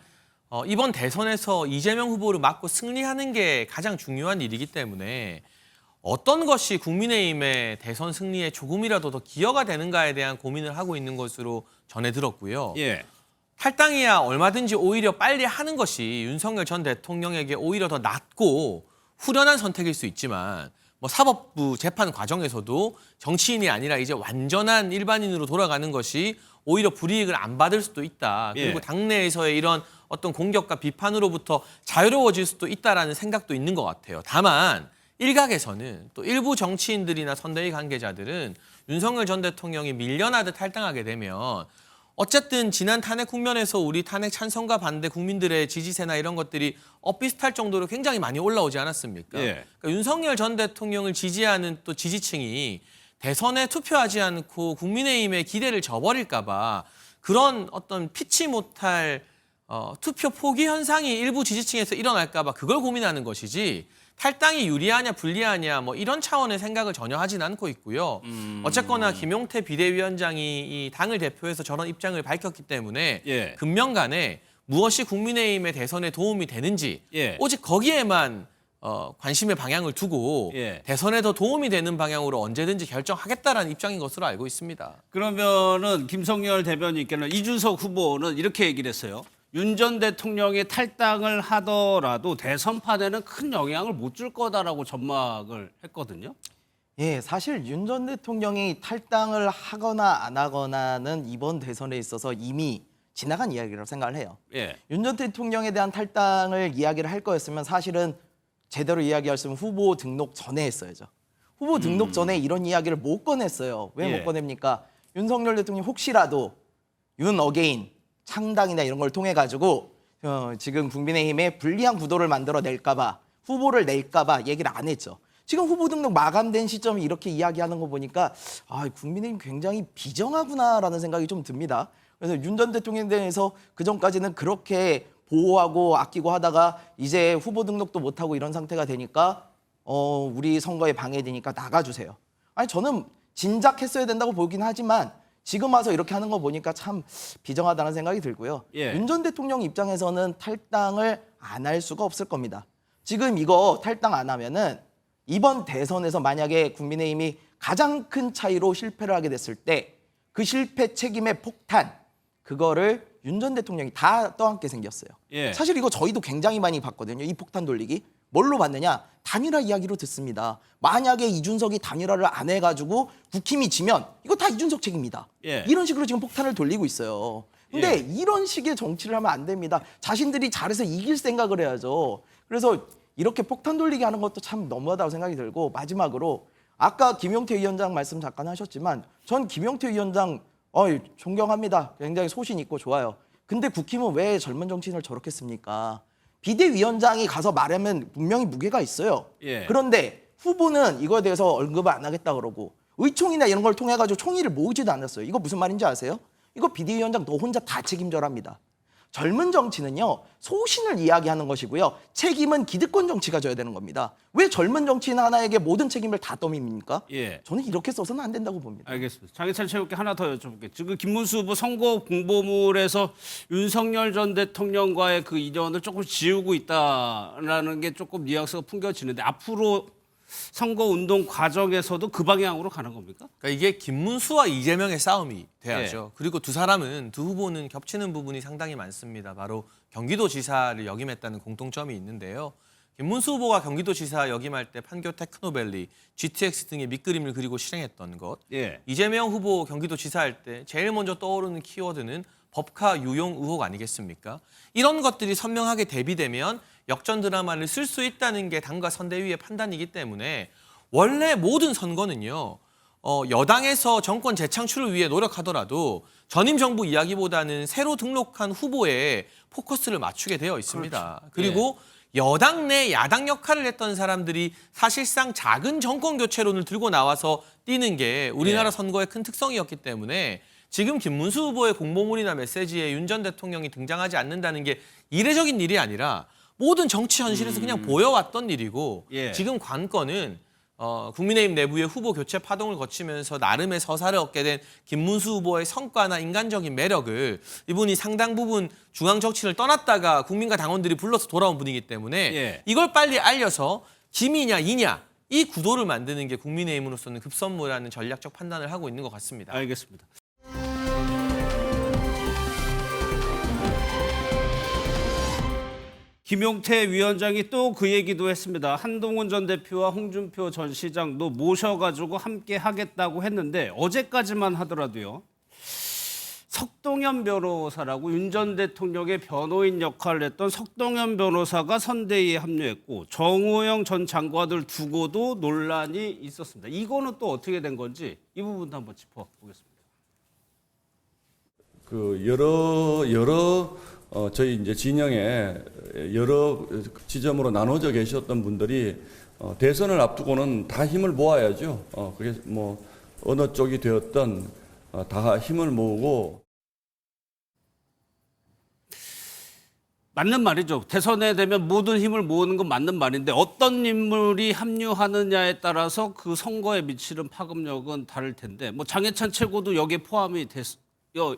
이번 대선에서 이재명 후보를 막고 승리하는 게 가장 중요한 일이기 때문에 어떤 것이 국민의힘의 대선 승리에 조금이라도 더 기여가 되는가에 대한 고민을 하고 있는 것으로 전해 들었고요. 예. 탈당이야 얼마든지 오히려 빨리 하는 것이 윤석열 전 대통령에게 오히려 더 낫고 후련한 선택일 수 있지만 뭐 사법부 재판 과정에서도 정치인이 아니라 이제 완전한 일반인으로 돌아가는 것이 오히려 불이익을 안 받을 수도 있다. 그리고 예. 당내에서의 이런 어떤 공격과 비판으로부터 자유로워질 수도 있다라는 생각도 있는 것 같아요. 다만 일각에서는 또 일부 정치인들이나 선대위 관계자들은 윤석열 전 대통령이 밀려나듯 탈당하게 되면 어쨌든 지난 탄핵 국면에서 우리 탄핵 찬성과 반대 국민들의 지지세나 이런 것들이 엇비슷할 정도로 굉장히 많이 올라오지 않았습니까? 예. 그러니까 윤석열 전 대통령을 지지하는 또 지지층이 대선에 투표하지 않고 국민의힘의 기대를 저버릴까 봐 그런 어떤 피치 못할 투표 포기 현상이 일부 지지층에서 일어날까 봐 그걸 고민하는 것이지 탈당이 유리하냐 불리하냐 뭐 이런 차원의 생각을 전혀 하진 않고 있고요. 어쨌거나 김용태 비대위원장이 이 당을 대표해서 저런 입장을 밝혔기 때문에 예. 금년간에 무엇이 국민의힘의 대선에 도움이 되는지 예. 오직 거기에만 관심의 방향을 두고 예. 대선에 더 도움이 되는 방향으로 언제든지 결정하겠다라는 입장인 것으로 알고 있습니다. 그러면은 김성열 대변인께는 이준석 후보는 이렇게 얘기를 했어요. 윤 전 대통령이 탈당을 하더라도 대선판에는 큰 영향을 못 줄 거다라고 전망을 했거든요. 예, 사실 윤 전 대통령이 탈당을 하거나 안 하거나는 이번 대선에 있어서 이미 지나간 이야기라고 생각을 해요. 예. 윤 전 대통령에 대한 탈당을 이야기를 할 거였으면 사실은 제대로 이야기했으면 후보 등록 전에 했어야죠. 후보 등록 전에 이런 이야기를 못 꺼냈어요. 왜 예. 못 꺼냅니까? 윤석열 대통령이 혹시라도 윤 어게인 창당이나 이런 걸 통해 가지고 지금 국민의힘에 불리한 구도를 만들어낼까 봐 후보를 낼까 봐 얘기를 안 했죠. 지금 후보 등록 마감된 시점이 이렇게 이야기하는 거 보니까 국민의힘 굉장히 비정하구나라는 생각이 좀 듭니다. 그래서 윤 전 대통령에 대해서 그전까지는 그렇게 보호하고 아끼고 하다가 이제 후보 등록도 못하고 이런 상태가 되니까 우리 선거에 방해되니까 나가주세요. 아니 저는 진작했어야 된다고 보긴 하지만 지금 와서 이렇게 하는 거 보니까 참 비정하다는 생각이 들고요. 예. 윤 전 대통령 입장에서는 탈당을 안 할 수가 없을 겁니다. 지금 이거 탈당 안 하면은 이번 대선에서 만약에 국민의힘이 가장 큰 차이로 실패를 하게 됐을 때 그 실패 책임의 폭탄 그거를 윤 전 대통령이 다 떠안게 생겼어요. 예. 사실 이거 저희도 굉장히 많이 봤거든요. 이 폭탄 돌리기. 뭘로 봤느냐? 단일화 이야기로 듣습니다. 만약에 이준석이 단일화를 안 해가지고 국힘이 지면 이거 다 이준석 책임이다. 예. 이런 식으로 지금 폭탄을 돌리고 있어요. 근데 예. 이런 식의 정치를 하면 안 됩니다. 자신들이 잘해서 이길 생각을 해야죠. 그래서 이렇게 폭탄 돌리기 하는 것도 참 너무하다고 생각이 들고 마지막으로 아까 김용태 위원장 말씀 잠깐 하셨지만 전 김용태 위원장 존경합니다. 굉장히 소신 있고 좋아요. 근데 국힘은 왜 젊은 정치인을 저렇게 씁니까? 비대위원장이 가서 말하면 분명히 무게가 있어요. 예. 그런데 후보는 이거에 대해서 언급을 안 하겠다 그러고 의총이나 이런 걸 통해 가지고 총의를 모으지도 않았어요. 이거 무슨 말인지 아세요? 이거 비대위원장 너 혼자 다 책임져랍니다. 젊은 정치는요 소신을 이야기하는 것이고요 책임은 기득권 정치가 져야 되는 겁니다. 왜 젊은 정치인 하나에게 모든 책임을 다 떠밉니까? 예. 저는 이렇게 써서는 안 된다고 봅니다. 알겠습니다. 장해찬 체육계 하나 더 여쭤볼게요. 지금 김문수 후보 선거 공보물에서 윤석열 전 대통령과의 그 인연을 조금 지우고 있다라는 게 조금 뉘앙스가 풍겨지는데 앞으로 선거운동 과정에서도 그 방향으로 가는 겁니까? 그러니까 이게 김문수와 이재명의 싸움이 돼야죠. 그리고 두 후보는 겹치는 부분이 상당히 많습니다. 바로 경기도지사를 역임했다는 공통점이 있는데요. 김문수 후보가 경기도지사 역임할 때 판교 테크노밸리, GTX 등의 밑그림을 그리고 실행했던 것. 예. 이재명 후보 경기도지사 할 때 제일 먼저 떠오르는 키워드는 법카 유용 의혹 아니겠습니까? 이런 것들이 선명하게 대비되면 역전 드라마를 쓸 수 있다는 게 당과 선대위의 판단이기 때문에 원래 모든 선거는요. 여당에서 정권 재창출을 위해 노력하더라도 전임 정부 이야기보다는 새로 등록한 후보에 포커스를 맞추게 되어 있습니다. 그렇죠. 그리고 여당 내 야당 역할을 했던 사람들이 사실상 작은 정권 교체론을 들고 나와서 뛰는 게 우리나라 선거의 큰 특성이었기 때문에 지금 김문수 후보의 공보물이나 메시지에 윤 전 대통령이 등장하지 않는다는 게 이례적인 일이 아니라 모든 정치 현실에서 그냥 보여왔던 일이고 예. 지금 관건은 국민의힘 내부의 후보 교체 파동을 거치면서 나름의 서사를 얻게 된 김문수 후보의 성과나 인간적인 매력을 이분이 상당 부분 중앙 정치를 떠났다가 국민과 당원들이 불러서 돌아온 분이기 때문에 예. 이걸 빨리 알려서 김이냐 이냐 이 구도를 만드는 게 국민의힘으로서는 급선무라는 전략적 판단을 하고 있는 것 같습니다. 알겠습니다. 김용태 위원장이 또 그 얘기도 했습니다. 한동훈 전 대표와 홍준표 전 시장도 모셔가지고 함께 하겠다고 했는데 어제까지만 하더라도요. 석동현 변호사라고 윤 전 대통령의 변호인 역할을 했던 석동현 변호사가 선대위에 합류했고 정호영 전 장관을 두고도 논란이 있었습니다. 이거는 또 어떻게 된 건지 이 부분도 한번 짚어보겠습니다. 그 여러 저희 이제 진영에 여러 지점으로 나눠져 계셨던 분들이 대선을 앞두고는 다 힘을 모아야죠. 그게 뭐 어느 쪽이 되었던 다 힘을 모으고. 맞는 말이죠. 대선에 되면 모든 힘을 모으는 건 맞는 말인데 어떤 인물이 합류하느냐에 따라서 그 선거에 미치는 파급력은 다를 텐데 뭐 장해찬 최고도 여기에 포함이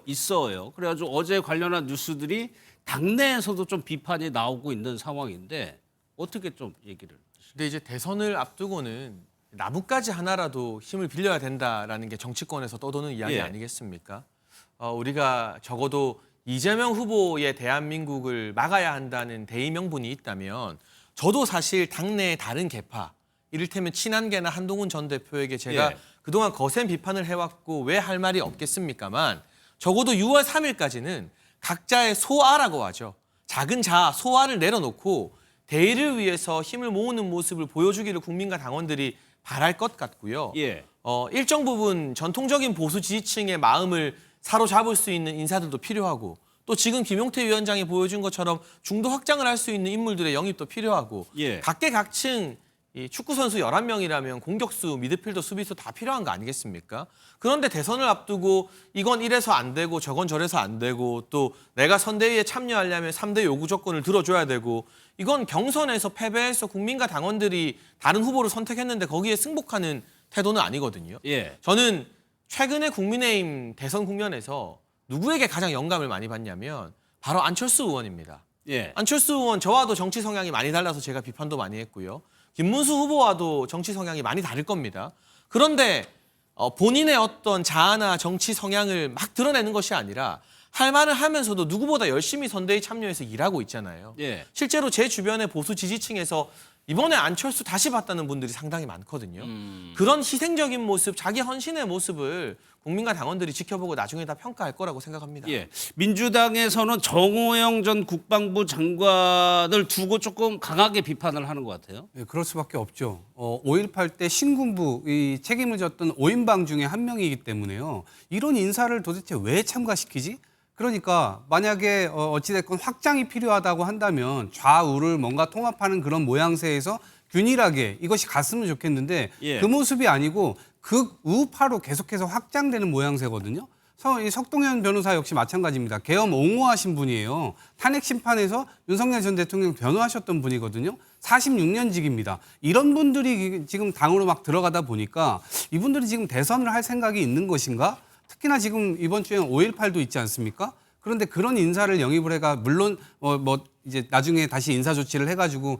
있어요. 그래가지고 어제 관련한 뉴스들이 당내에서도 좀 비판이 나오고 있는 상황인데 어떻게 좀 얘기를. 근데 이제 대선을 앞두고는 나뭇가지 하나라도 힘을 빌려야 된다라는 게 정치권에서 떠도는 이야기 예. 아니겠습니까? 우리가 적어도 이재명 후보의 대한민국을 막아야 한다는 대의 명분이 있다면 저도 사실 당내의 다른 계파, 이를테면 친한계나 한동훈 전 대표에게 제가 예. 그동안 거센 비판을 해왔고 왜 할 말이 없겠습니까만 적어도 6월 3일까지는 각자의 소아라고 하죠. 작은 자아, 소아를 내려놓고 대의를 위해서 힘을 모으는 모습을 보여주기를 국민과 당원들이 바랄 것 같고요. 예. 일정 부분 전통적인 보수 지지층의 마음을 사로잡을 수 있는 인사들도 필요하고 또 지금 김용태 위원장이 보여준 것처럼 중도 확장을 할 수 있는 인물들의 영입도 필요하고 예. 각계각층 이 축구 선수 11명이라면 공격수, 미드필더, 수비수 다 필요한 거 아니겠습니까? 그런데 대선을 앞두고 이건 이래서 안 되고 저건 저래서 안 되고 또 내가 선대위에 참여하려면 3대 요구 조건을 들어줘야 되고 이건 경선에서 패배해서 국민과 당원들이 다른 후보를 선택했는데 거기에 승복하는 태도는 아니거든요. 예. 저는 최근에 국민의힘 대선 국면에서 누구에게 가장 영감을 많이 받냐면 바로 안철수 의원입니다. 예. 안철수 의원 저와도 정치 성향이 많이 달라서 제가 비판도 많이 했고요. 김문수 후보와도 정치 성향이 많이 다를 겁니다. 그런데 본인의 어떤 자아나 정치 성향을 막 드러내는 것이 아니라 할 말을 하면서도 누구보다 열심히 선대위 참여해서 일하고 있잖아요. 예. 실제로 제 주변의 보수 지지층에서 이번에 안철수 다시 봤다는 분들이 상당히 많거든요. 그런 희생적인 모습, 자기 헌신의 모습을 국민과 당원들이 지켜보고 나중에 다 평가할 거라고 생각합니다. 예. 민주당에서는 정호영 전 국방부 장관을 두고 조금 강하게 비판을 하는 것 같아요. 네, 그럴 수밖에 없죠. 5.18 때 신군부 이 책임을 졌던 5인방 중에 한 명이기 때문에요. 이런 인사를 도대체 왜 참가시키지? 그러니까 만약에 어찌됐건 확장이 필요하다고 한다면 좌우를 뭔가 통합하는 그런 모양새에서 균일하게 이것이 갔으면 좋겠는데 예. 그 모습이 아니고 극우파로 계속해서 확장되는 모양새거든요. 이 석동현 변호사 역시 마찬가지입니다. 계엄 옹호하신 분이에요. 탄핵 심판에서 윤석열 전 대통령 변호하셨던 분이거든요. 46년직입니다. 이런 분들이 지금 당으로 막 들어가다 보니까 이분들이 지금 대선을 할 생각이 있는 것인가? 특히나 지금 이번 주에는 5.18도 있지 않습니까? 그런데 그런 인사를 영입을 해가 물론 이제 나중에 다시 인사 조치를 해가지고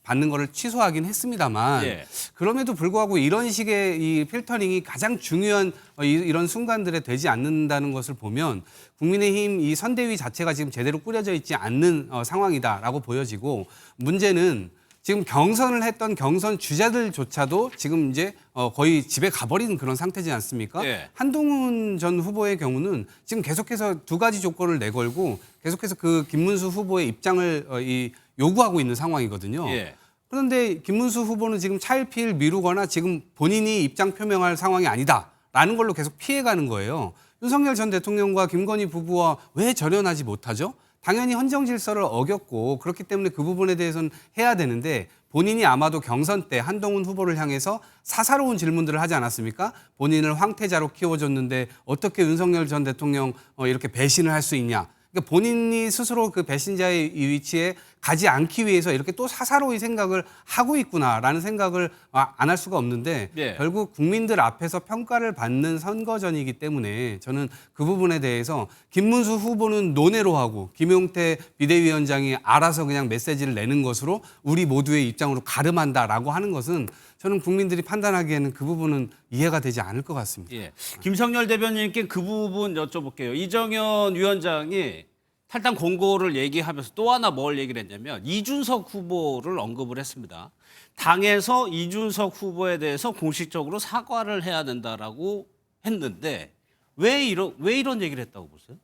받는 거를 취소하긴 했습니다만 예. 그럼에도 불구하고 이런 식의 이 필터링이 가장 중요한 이런 순간들에 되지 않는다는 것을 보면 국민의힘 이 선대위 자체가 지금 제대로 꾸려져 있지 않는 상황이다라고 보여지고 문제는 지금 경선을 했던 경선 주자들조차도 지금 이제 거의 집에 가버리는 그런 상태지 않습니까? 예. 한동훈 전 후보의 경우는 지금 계속해서 두 가지 조건을 내걸고 계속해서 그 김문수 후보의 입장을 요구하고 있는 상황이거든요. 예. 그런데 김문수 후보는 지금 차일피일 미루거나 지금 본인이 입장 표명할 상황이 아니다라는 걸로 계속 피해가는 거예요. 윤석열 전 대통령과 김건희 부부와 왜 절연하지 못하죠? 당연히 헌정 질서를 어겼고 그렇기 때문에 그 부분에 대해서는 해야 되는데 본인이 아마도 경선 때 한동훈 후보를 향해서 사사로운 질문들을 하지 않았습니까? 본인을 황태자로 키워줬는데 어떻게 윤석열 전 대통령 이렇게 배신을 할 수 있냐? 그러니까 본인이 스스로 그 배신자의 이 위치에 가지 않기 위해서 이렇게 또 사사로이 생각을 하고 있구나라는 생각을 안 할 수가 없는데 예. 결국 국민들 앞에서 평가를 받는 선거전이기 때문에 저는 그 부분에 대해서 김문수 후보는 논외로 하고 김용태 비대위원장이 알아서 그냥 메시지를 내는 것으로 우리 모두의 입장으로 가름한다라고 하는 것은 저는 국민들이 판단하기에는 그 부분은 이해가 되지 않을 것 같습니다. 예. 김성열 대변인께 그 부분 여쭤볼게요. 이정현 위원장이 탈당 공고를 얘기하면서 또 하나 뭘 얘기를 했냐면 이준석 후보를 언급을 했습니다. 당에서 이준석 후보에 대해서 공식적으로 사과를 해야 된다라고 했는데 왜 이런 얘기를 했다고 보세요?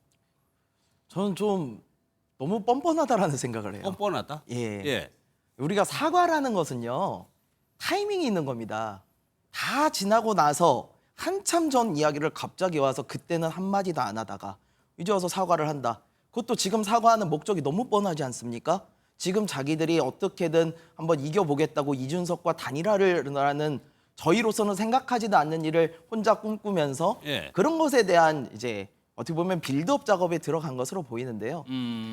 저는 좀 너무 뻔뻔하다라는 생각을 해요. 뻔뻔하다? 예. 예. 우리가 사과라는 것은요. 타이밍이 있는 겁니다. 다 지나고 나서 한참 전 이야기를 갑자기 와서 그때는 한마디도 안 하다가 이제 와서 사과를 한다. 그것도 지금 사과하는 목적이 너무 뻔하지 않습니까? 지금 자기들이 어떻게든 한번 이겨보겠다고 이준석과 단일화라는 저희로서는 생각하지도 않는 일을 혼자 꿈꾸면서 예. 그런 것에 대한 이제 어떻게 보면 빌드업 작업에 들어간 것으로 보이는데요.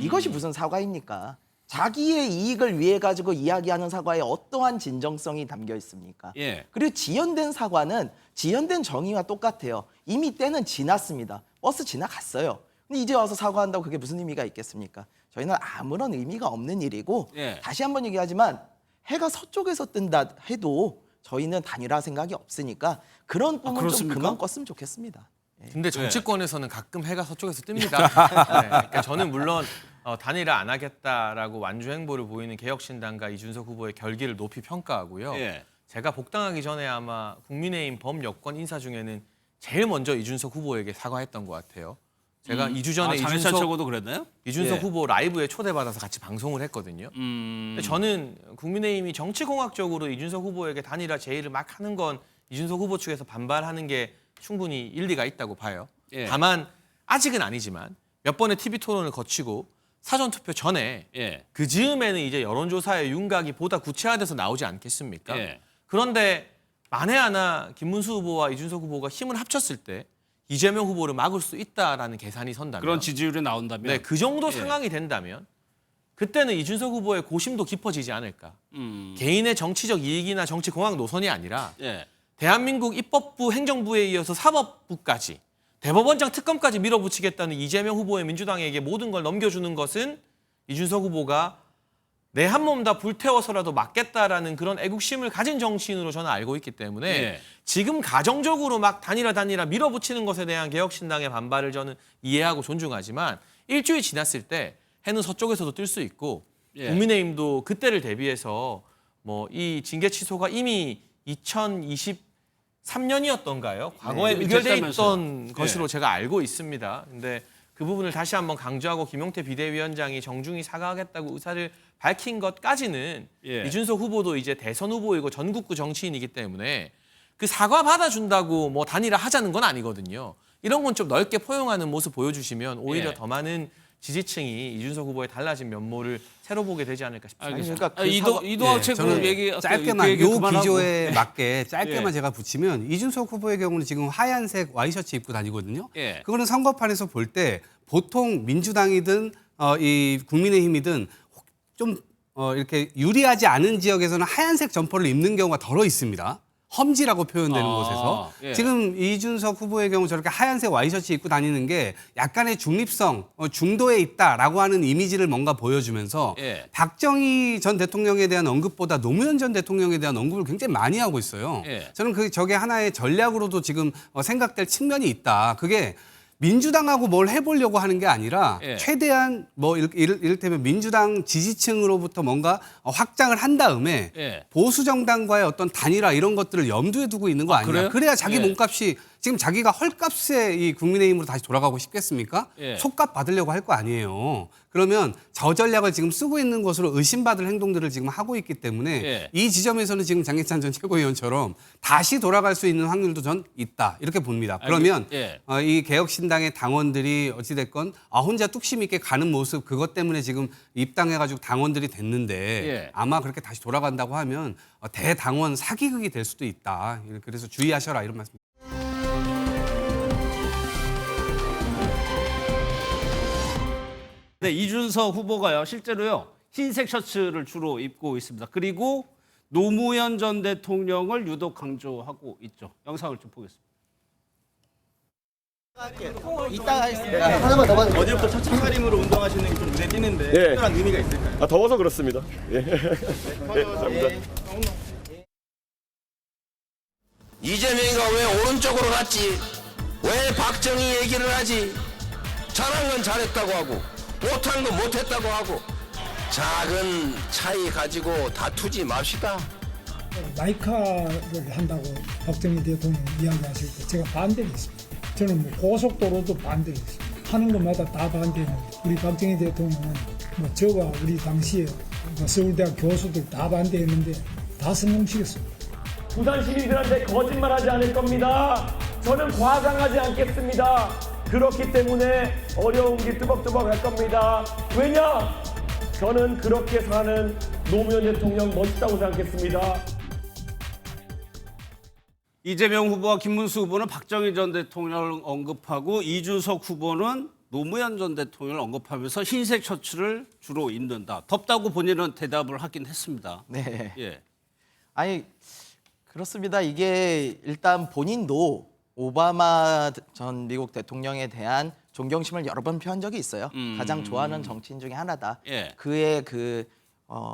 이것이 무슨 사과입니까? 자기의 이익을 위해 가지고 이야기하는 사과에 어떠한 진정성이 담겨 있습니까? 예. 그리고 지연된 사과는 지연된 정의와 똑같아요. 이미 때는 지났습니다. 버스 지나갔어요. 근데 이제 와서 사과한다고 그게 무슨 의미가 있겠습니까? 저희는 아무런 의미가 없는 일이고 예. 다시 한번 얘기하지만 해가 서쪽에서 뜬다 해도 저희는 단일화 생각이 없으니까 그런 꿈은 좀 그렇습니까? 그만 꿨으면 좋겠습니다. 근데 정치권에서는 가끔 해가 서쪽에서 뜹니다. 네, 그러니까 저는 물론 단일화 안 하겠다라고 완주 행보를 보이는 개혁신당과 이준석 후보의 결기를 높이 평가하고요. 예. 제가 복당하기 전에 아마 국민의힘 범여권 인사 중에는 제일 먼저 이준석 후보에게 사과했던 것 같아요. 제가 2주 전에 장해찬 최고도 그랬나요? 이준석 예. 후보 라이브에 초대받아서 같이 방송을 했거든요. 근데 저는 국민의힘이 정치공학적으로 이준석 후보에게 단일화 제의를 막 하는 건 이준석 후보 측에서 반발하는 게 충분히 일리가 있다고 봐요. 예. 다만 아직은 아니지만 몇 번의 TV 토론을 거치고 사전투표 전에 예. 그 즈음에는 이제 여론조사의 윤곽이 보다 구체화돼서 나오지 않겠습니까? 예. 그런데 만에 하나 김문수 후보와 이준석 후보가 힘을 합쳤을 때 이재명 후보를 막을 수 있다라는 계산이 선다면 그런 지지율이 나온다면 네, 그 정도 예. 상황이 된다면 그때는 이준석 후보의 고심도 깊어지지 않을까. 개인의 정치적 이익이나 정치 공학 노선이 아니라 예. 대한민국 입법부 행정부에 이어서 사법부까지 대법원장 특검까지 밀어붙이겠다는 이재명 후보의 민주당에게 모든 걸 넘겨주는 것은 이준석 후보가 내 한 몸 다 불태워서라도 막겠다라는 그런 애국심을 가진 정치인으로 저는 알고 있기 때문에 예. 지금 가정적으로 막 단일화 밀어붙이는 것에 대한 개혁신당의 반발을 저는 이해하고 존중하지만 일주일 지났을 때 해는 서쪽에서도 뜰 수 있고 예. 국민의힘도 그때를 대비해서 뭐 이 징계 취소가 이미 2023년이었던가요? 과거에 이미 의결돼 됐다면서요. 있던 것으로 제가 알고 있습니다. 근데 그 부분을 다시 한번 강조하고 김용태 비대위원장이 정중히 사과하겠다고 의사를 밝힌 것까지는 예. 이준석 후보도 이제 대선 후보이고 전국구 정치인이기 때문에 그 사과 받아준다고 뭐 단일화 하자는 건 아니거든요. 이런 건 좀 넓게 포용하는 모습 보여주시면 오히려 예. 더 많은 지지층이 이준석 후보의 달라진 면모를 새로 보게 되지 않을까 싶습니다. 그러니까 그 이도학 예, 최고 저는 얘기 짧게만 얘기 요 그만하고. 기조에 맞게 짧게만 예. 제가 붙이면 이준석 후보의 경우는 지금 하얀색 와이셔츠 입고 다니거든요. 예. 그거는 선거판에서 볼 때 보통 민주당이든 이 국민의힘이든 좀 이렇게 유리하지 않은 지역에서는 하얀색 점퍼를 입는 경우가 덜어 있습니다. 험지라고 표현되는 곳에서 예. 지금 이준석 후보의 경우 저렇게 하얀색 와이셔츠 입고 다니는 게 약간의 중립성, 중도에 있다라고 하는 이미지를 뭔가 보여주면서 예. 박정희 전 대통령에 대한 언급보다 노무현 전 대통령에 대한 언급을 굉장히 많이 하고 있어요. 예. 저는 저게 하나의 전략으로도 지금 생각될 측면이 있다. 그게 민주당하고 뭘 해보려고 하는 게 아니라 예. 최대한 뭐 이를테면 민주당 지지층으로부터 뭔가 확장을 한 다음에 예. 보수 정당과의 어떤 단일화 이런 것들을 염두에 두고 있는 거 아니냐. 그래요? 그래야 자기 예. 몸값이 지금 자기가 헐값에 이 국민의힘으로 다시 돌아가고 싶겠습니까? 예. 속값 받으려고 할 거 아니에요. 그러면 저 전략을 지금 쓰고 있는 것으로 의심받을 행동들을 지금 하고 있기 때문에 예. 이 지점에서는 지금 장해찬 전 최고위원처럼 다시 돌아갈 수 있는 확률도 전 있다. 이렇게 봅니다. 그러면 예. 이 개혁신당의 당원들이 어찌됐건 혼자 뚝심 있게 가는 모습 그것 때문에 지금 입당해가지고 당원들이 됐는데 예. 아마 그렇게 다시 돌아간다고 하면 대당원 사기극이 될 수도 있다. 그래서 주의하셔라 이런 말씀. 네, 이준석 후보가요 실제로요 흰색 셔츠를 주로 입고 있습니다. 그리고 노무현 전 대통령을 유독 강조하고 있죠. 영상을 좀 보겠습니다. 이따가 하겠습니다. 어제부터 첫 차림으로 운동하시는 게 좀 눈에 띄는데 특별한 의미가 있을까요? 더워서 그렇습니다. 예. 네, 감사합니다. 이재명이가 왜 오른쪽으로 갔지? 왜 박정희 얘기를 하지? 잘한 건 잘했다고 하고 못한 건 못했다고 하고 작은 차이 가지고 다투지 맙시다. 마이카를 한다고 박정희 대통령 이야기하실 때 제가 반대를 했습니다. 저는 뭐 고속도로도 반대했습니다. 하는 것마다 다 반대했는데 우리 박정희 대통령은 뭐 저와 우리 당시에 서울대학 교수들 다 반대했는데 다 성공시켰습니다. 부산 시민들한테 거짓말하지 않을 겁니다. 저는 과장하지 않겠습니다. 그렇기 때문에 어려운 길 뚜벅뚜벅 할 겁니다. 왜냐? 저는 그렇게 사는 노무현 대통령 멋있다고 생각했습니다. 이재명 후보와 김문수 후보는 박정희 전 대통령을 언급하고 이준석 후보는 노무현 전 대통령을 언급하면서 흰색 셔츠를 주로 입는다. 덥다고 본인은 대답을 하긴 했습니다. 네. 예. 아니 그렇습니다. 이게 일단 본인도 오바마 전 미국 대통령에 대한 존경심을 여러 번 표한 적이 있어요. 가장 좋아하는 정치인 중에 하나다. 예. 그의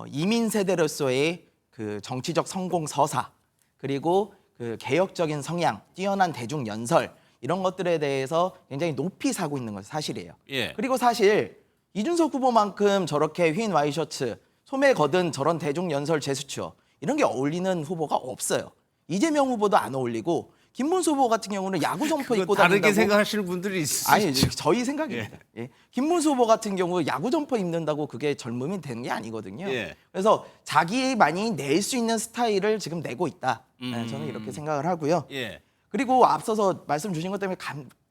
이민 세대로서의 그 정치적 성공 서사 그리고 그 개혁적인 성향, 뛰어난 대중 연설 이런 것들에 대해서 굉장히 높이 사고 있는 건 사실이에요. 예. 그리고 사실 이준석 후보만큼 저렇게 흰 와이셔츠, 소매 걷은 저런 대중 연설 제스처 이런 게 어울리는 후보가 없어요. 이재명 후보도 안 어울리고 김문수 후보 같은 경우는 야구 점퍼 입고 다닌다고. 다르게 생각하시는 분들이 있으시죠. 아니 저희 생각입니다. 예. 김문수 후보 같은 경우 야구 점퍼 입는다고 그게 젊음이 되는 게 아니거든요. 예. 그래서 자기만이 낼 수 있는 스타일을 지금 내고 있다. 네, 저는 이렇게 생각을 하고요. 예. 그리고 앞서서 말씀 주신 것 때문에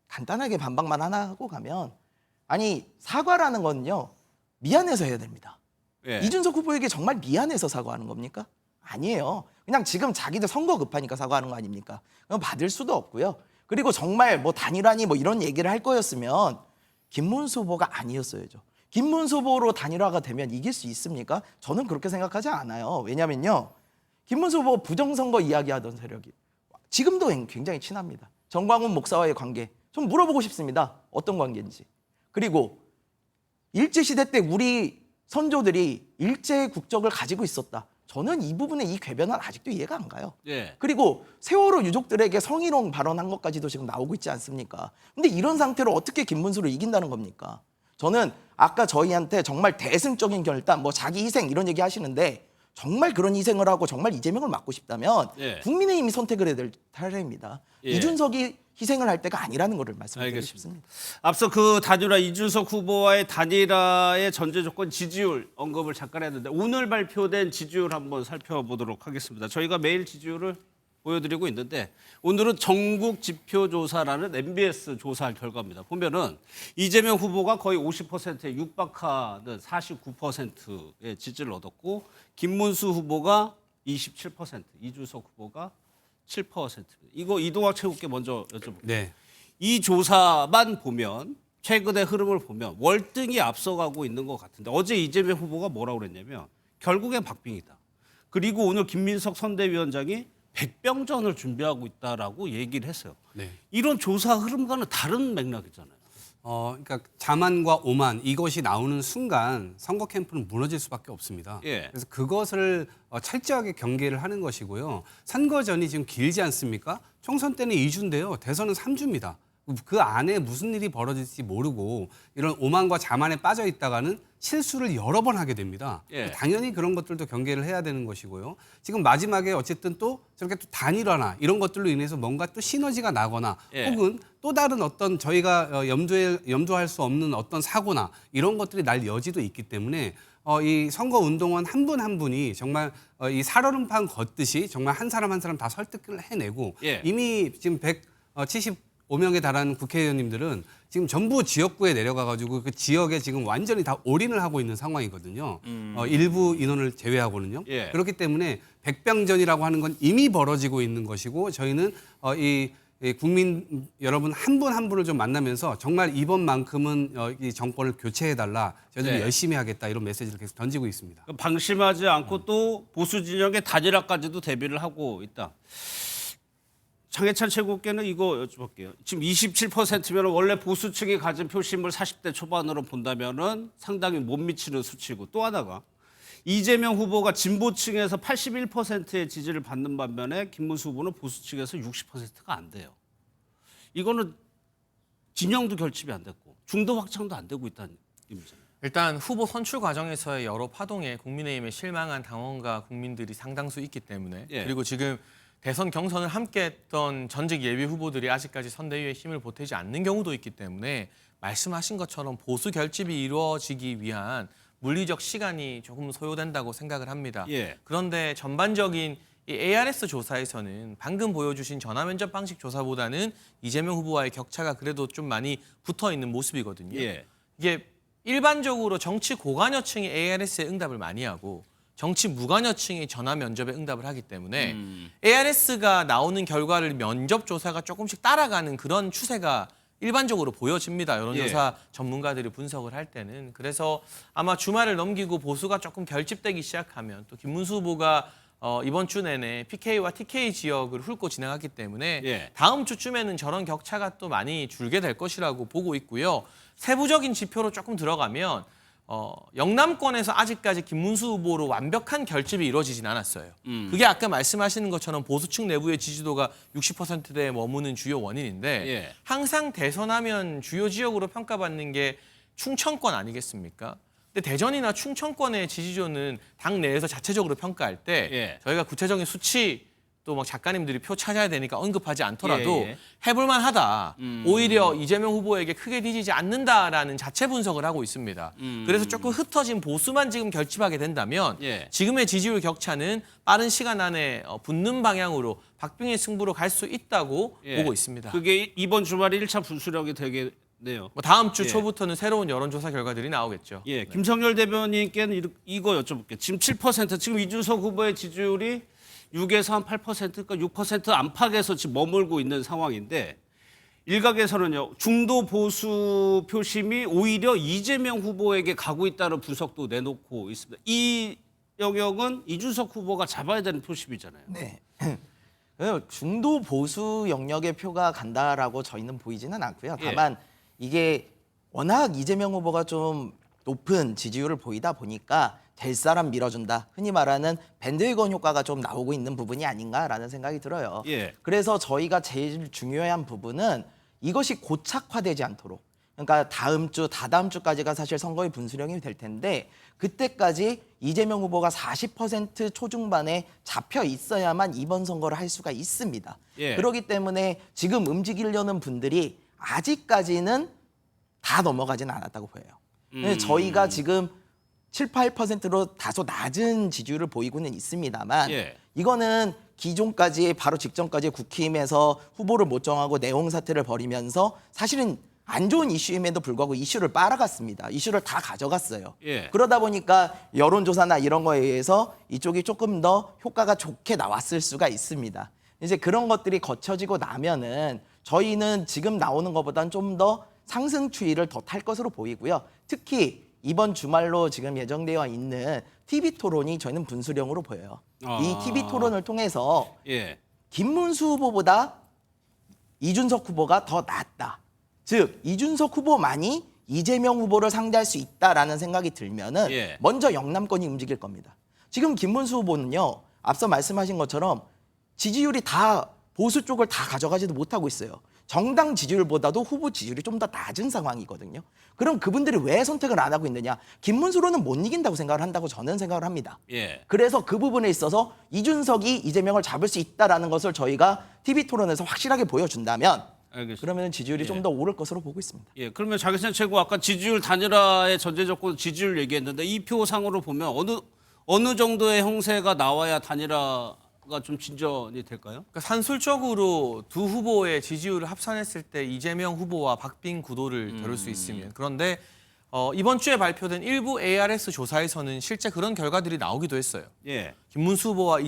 간단하게 반박만 하나 하고 가면 아니 사과라는 건요 미안해서 해야 됩니다. 예. 이준석 후보에게 정말 미안해서 사과하는 겁니까? 아니에요. 그냥 지금 자기들 선거 급하니까 사과하는 거 아닙니까? 그럼 받을 수도 없고요. 그리고 정말 뭐 단일화니 뭐 이런 얘기를 할 거였으면 김문수 후보가 아니었어야죠. 김문수 후보로 단일화가 되면 이길 수 있습니까? 저는 그렇게 생각하지 않아요. 왜냐면요. 김문수 후보 부정선거 이야기하던 세력이 지금도 굉장히 친합니다. 정광훈 목사와의 관계 좀 물어보고 싶습니다. 어떤 관계인지. 그리고 일제시대 때 우리 선조들이 일제 국적을 가지고 있었다. 저는 이 부분에 이 궤변은 아직도 이해가 안 가요. 예. 그리고 세월호 유족들에게 성희롱 발언한 것까지도 지금 나오고 있지 않습니까? 근데 이런 상태로 어떻게 김문수를 이긴다는 겁니까? 저는 아까 저희한테 정말 대승적인 결단, 뭐 자기 희생 이런 얘기 하시는데 정말 그런 희생을 하고 정말 이재명을 막고 싶다면 예. 국민의힘이 선택을 해야 될 차례입니다. 예. 이준석이 희생을 할 때가 아니라는 것을 말씀드리고 알겠습니다. 싶습니다. 앞서 그 단일화 이준석 후보와의 단일화의 전제 조건 지지율 언급을 잠깐 했는데 오늘 발표된 지지율 한번 살펴보도록 하겠습니다. 저희가 매일 지지율을 보여드리고 있는데 오늘은 전국 지표조사라는 MBS 조사 결과입니다. 보면은 이재명 후보가 거의 50%에 육박하는 49%의 지지를 얻었고 김문수 후보가 27%, 이준석 후보가 7%. 이거 이동학 최고께 먼저 여쭤볼게요. 네. 이 조사만 보면 최근의 흐름을 보면 월등히 앞서가고 있는 것 같은데 어제 이재명 후보가 뭐라고 그랬냐면 결국엔 박빙이다. 그리고 오늘 김민석 선대위원장이 백병전을 준비하고 있다라고 얘기를 했어요. 네. 이런 조사 흐름과는 다른 맥락이잖아요. 그러니까 자만과 오만 이것이 나오는 순간 선거 캠프는 무너질 수밖에 없습니다. 예. 그래서 그것을 철저하게 경계를 하는 것이고요. 선거전이 지금 길지 않습니까? 총선 때는 2주인데요. 대선은 3주입니다. 그 안에 무슨 일이 벌어질지 모르고 이런 오만과 자만에 빠져 있다가는 실수를 여러 번 하게 됩니다. 예. 당연히 그런 것들도 경계를 해야 되는 것이고요. 지금 마지막에 어쨌든 또 저렇게 또 단일화나 이런 것들로 인해서 뭔가 또 시너지가 나거나 예. 혹은 또 다른 어떤 저희가 염두할 수 없는 어떤 사고나 이런 것들이 날 여지도 있기 때문에 이 선거 운동원 한 분 한 분이 정말 이 살얼음판 걷듯이 정말 한 사람 한 사람 다 설득을 해내고 예. 이미 지금 175명에 달하는 국회의원님들은 지금 전부 지역구에 내려가가지고 그 지역에 지금 완전히 다 올인을 하고 있는 상황이거든요. 일부 인원을 제외하고는요. 예. 그렇기 때문에 백병전이라고 하는 건 이미 벌어지고 있는 것이고 저희는 이 국민 여러분 한 분 한 분을 좀 만나면서 정말 이번만큼은 이 정권을 교체해달라. 저희들이 네. 열심히 하겠다 이런 메시지를 계속 던지고 있습니다. 방심하지 않고 또 보수 진영의 단일화까지도 대비를 하고 있다. 장해찬 최고께는 이거 여쭤볼게요. 지금 27%면 원래 보수층이 가진 표심을 40대 초반으로 본다면은 상당히 못 미치는 수치고 또 하나가 이재명 후보가 진보층에서 81%의 지지를 받는 반면에 김문수 후보는 보수층에서 60%가 안 돼요. 이거는 진영도 결집이 안 됐고 중도 확장도 안 되고 있다는 의미잖아요. 일단 후보 선출 과정에서의 여러 파동에 국민의힘에 실망한 당원과 국민들이 상당수 있기 때문에 예. 그리고 지금 대선 경선을 함께했던 전직 예비 후보들이 아직까지 선대위에 힘을 보태지 않는 경우도 있기 때문에 말씀하신 것처럼 보수 결집이 이루어지기 위한 물리적 시간이 조금 소요된다고 생각을 합니다. 예. 그런데 전반적인 이 ARS 조사에서는 방금 보여주신 전화 면접 방식 조사보다는 이재명 후보와의 격차가 그래도 좀 많이 붙어 있는 모습이거든요. 예. 이게 일반적으로 정치 고관여층이 ARS에 응답을 많이 하고 정치 무관여층이 전화 면접에 응답을 하기 때문에 ARS가 나오는 결과를 면접 조사가 조금씩 따라가는 그런 추세가 일반적으로 보여집니다. 여론조사 전문가들이 분석을 할 때는. 그래서 아마 주말을 넘기고 보수가 조금 결집되기 시작하면 또 김문수 후보가 이번 주 내내 PK와 TK 지역을 훑고 지나갔기 때문에 다음 주쯤에는 저런 격차가 또 많이 줄게 될 것이라고 보고 있고요. 세부적인 지표로 조금 들어가면 영남권에서 아직까지 김문수 후보로 완벽한 결집이 이루어지진 않았어요. 그게 아까 말씀하시는 것처럼 보수층 내부의 지지도가 60%대에 머무는 주요 원인인데 항상 대선하면 주요 지역으로 평가받는 게 충청권 아니겠습니까? 근데 대전이나 충청권의 지지도는 당 내에서 자체적으로 평가할 때 저희가 구체적인 수치 또 막 작가님들이 표 찾아야 되니까 언급하지 않더라도 해볼만 하다. 오히려 이재명 후보에게 크게 뒤지지 않는다라는 자체 분석을 하고 있습니다. 그래서 조금 흩어진 보수만 지금 결집하게 된다면 지금의 지지율 격차는 빠른 시간 안에 붙는 방향으로 박빙의 승부로 갈 수 있다고 보고 있습니다. 그게 이번 주말에 1차 분수령이 되겠네요. 뭐 다음 주 초부터는 새로운 여론조사 결과들이 나오겠죠. 김성열 대변인께는 이거 여쭤볼게요. 지금 7%, 지금 이준석 후보의 지지율이 6에서 한 8%, 그러니까 6% 안팎에서 지금 머물고 있는 상황인데 일각에서는요, 중도 보수 표심이 오히려 이재명 후보에게 가고 있다는 분석도 내놓고 있습니다. 이 영역은 이준석 후보가 잡아야 되는 표심이잖아요. 네. 중도 보수 영역의 표가 간다라고 저희는 보이지는 않고요. 다만 이게 워낙 이재명 후보가 좀 높은 지지율을 보이다 보니까 될 사람 밀어준다. 흔히 말하는 밴드웨건 효과가 좀 나오고 있는 부분이 아닌가라는 생각이 들어요. 그래서 저희가 제일 중요한 부분은 이것이 고착화되지 않도록. 그러니까 다음 주, 다다음 주까지가 사실 선거의 분수령이 될 텐데 그때까지 이재명 후보가 40% 초중반에 잡혀 있어야만 이번 선거를 할 수가 있습니다. 그렇기 때문에 지금 움직이려는 분들이 아직까지는 다 넘어가지는 않았다고 보여요. 저희가 지금 7, 8%로 다소 낮은 지지율을 보이고는 있습니다만 이거는 기존까지 바로 직전까지 국힘에서 후보를 못 정하고 내홍 사태를 벌이면서 사실은 안 좋은 이슈임에도 불구하고 이슈를 빨아갔습니다. 이슈를 다 가져갔어요. 그러다 보니까 여론조사나 이런 거에 의해서 이쪽이 조금 더 효과가 좋게 나왔을 수가 있습니다. 이제 그런 것들이 거쳐지고 나면은 저희는 지금 나오는 것보다는 좀 더 상승 추이를 더 탈 것으로 보이고요. 특히 이번 주말로 지금 예정되어 있는 TV 토론이 저희는 분수령으로 보여요. 이 TV 토론을 통해서 김문수 후보보다 이준석 후보가 더 낫다. 즉 이준석 후보만이 이재명 후보를 상대할 수 있다라는 생각이 들면은 먼저 영남권이 움직일 겁니다. 지금 김문수 후보는요. 앞서 말씀하신 것처럼 지지율이 다 보수 쪽을 다 가져가지도 못하고 있어요. 정당 지지율보다도 후보 지지율이 좀 더 낮은 상황이거든요. 그럼 그분들이 왜 선택을 안 하고 있느냐? 김문수로는 못 이긴다고 생각을 한다고 저는 생각을 합니다. 그래서 그 부분에 있어서 이준석이 이재명을 잡을 수 있다라는 것을 저희가 TV 토론에서 확실하게 보여준다면 그러면 지지율이 좀 더 오를 것으로 보고 있습니다. 그러면 자기선 최고 아까 지지율 단일화의 전제 조건 지지율 얘기했는데 이 표상으로 보면 어느 정도의 형세가 나와야 단일화 좀 진전이 될까요? 그러니까 산술적으로 두 후보의 지지율을 합산했을 때 이재명 후보와 박빙 구도를 겨룰 수 있으면 그런데 이번 주에 발표된 일부 ARS 조사에서는 실제 그런 결과들이 나오기도 했어요. 김문수 후보와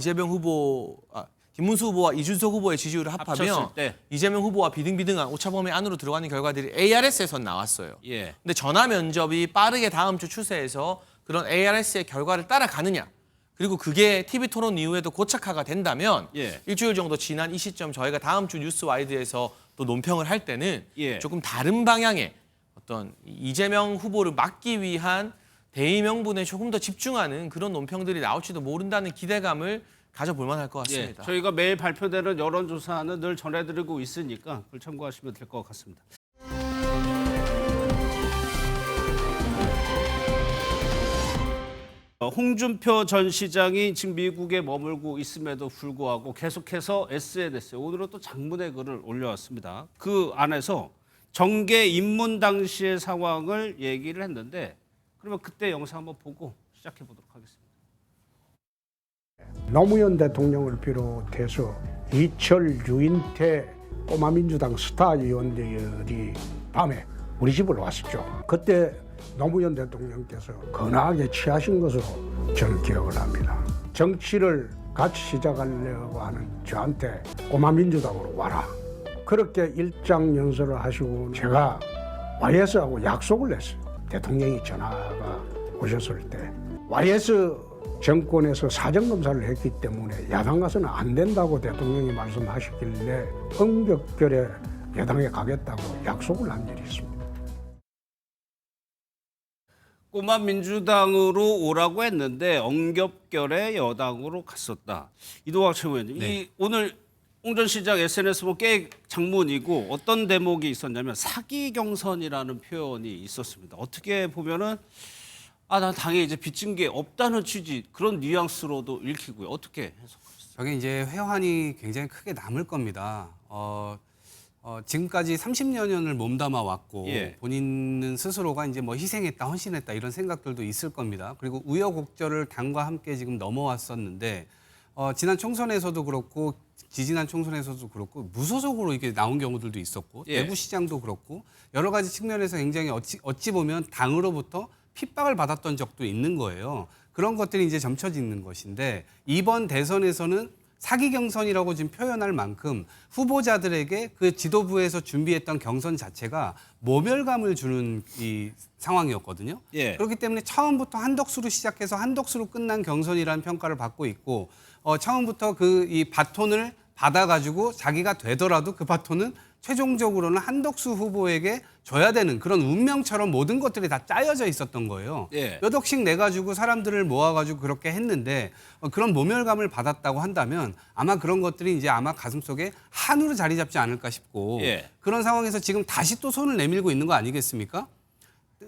이준석 후보의 지지율을 합하면 이재명 후보와 비등비등한 오차범위 안으로 들어가는 결과들이 ARS에선 나왔어요. 근데 전화 면접이 빠르게 다음 주 추세에서 그런 ARS의 결과를 따라가느냐? 그리고 그게 TV 토론 이후에도 고착화가 된다면 일주일 정도 지난 이 시점 저희가 다음 주 뉴스와이드에서 또 논평을 할 때는 조금 다른 방향의 어떤 이재명 후보를 막기 위한 대의 명분에 조금 더 집중하는 그런 논평들이 나올지도 모른다는 기대감을 가져볼 만할 것 같습니다. 저희가 매일 발표되는 여론조사는 늘 전해드리고 있으니까 그걸 참고하시면 될 것 같습니다. 홍준표 전 시장이 지금 미국에 머물고 있음에도 불구하고 계속해서 SNS에 오늘은 또 장문의 글을 올려왔습니다. 그 안에서 정계 입문 당시의 상황을 얘기를 했는데 그러면 그때 영상 한번 보고 시작해 보도록 하겠습니다. 노무현 대통령을 비롯해서 이철, 유인태, 꼬마민주당 스타 의원들이 밤에 우리 집으로 왔었죠. 그때 노무현 대통령께서 건하게 취하신 것으로 저는 기억을 합니다. 정치를 같이 시작하려고 하는 저한테 꼬마민주당으로 와라. 그렇게 일장연설을 하시고 제가 YS하고 약속을 했어요. 대통령이 전화가 오셨을 때. YS 정권에서 사정검사를 했기 때문에 야당 가서는 안 된다고 대통령이 말씀하시길래 엄격결에 여당에 가겠다고 약속을 한 일이 있습니다. 꼬마 민주당으로 오라고 했는데 엉겹결에 여당으로 갔었다. 이동학 최고위원님, 이 오늘 홍 전 시장 SNS 보면 꽤 장문이고 어떤 대목이 있었냐면 사기 경선이라는 표현이 있었습니다. 어떻게 보면은 난 당에 이제 빚진 게 없다는 취지 그런 뉘앙스로도 읽히고요. 어떻게 해석하셨어요? 저게 이제 회환이 굉장히 크게 남을 겁니다. 지금까지 30여년을 몸담아 왔고 예. 본인은 스스로가 이제 뭐 희생했다, 헌신했다 이런 생각들도 있을 겁니다. 그리고 우여곡절을 당과 함께 지금 넘어왔었는데 지난 총선에서도 그렇고 지지난 총선에서도 그렇고 무소속으로 이게 나온 경우들도 있었고 예. 내부 시장도 그렇고 여러 가지 측면에서 굉장히 어찌 보면 당으로부터 핍박을 받았던 적도 있는 거예요. 그런 것들이 이제 점쳐지는 것인데 이번 대선에서는 사기 경선이라고 지금 표현할 만큼 후보자들에게 그 지도부에서 준비했던 경선 자체가 모멸감을 주는 이 상황이었거든요. 예. 그렇기 때문에 처음부터 한덕수로 시작해서 한덕수로 끝난 경선이라는 평가를 받고 있고 처음부터 그 이 바톤을 받아가지고 자기가 되더라도 그 바톤은 최종적으로는 한덕수 후보에게 줘야 되는 그런 운명처럼 모든 것들이 다 짜여져 있었던 거예요. 예. 몇 억씩 내가지고 사람들을 모아가지고 그렇게 했는데 그런 모멸감을 받았다고 한다면 아마 그런 것들이 이제 아마 가슴속에 한으로 자리 잡지 않을까 싶고 예. 그런 상황에서 지금 다시 또 손을 내밀고 있는 거 아니겠습니까?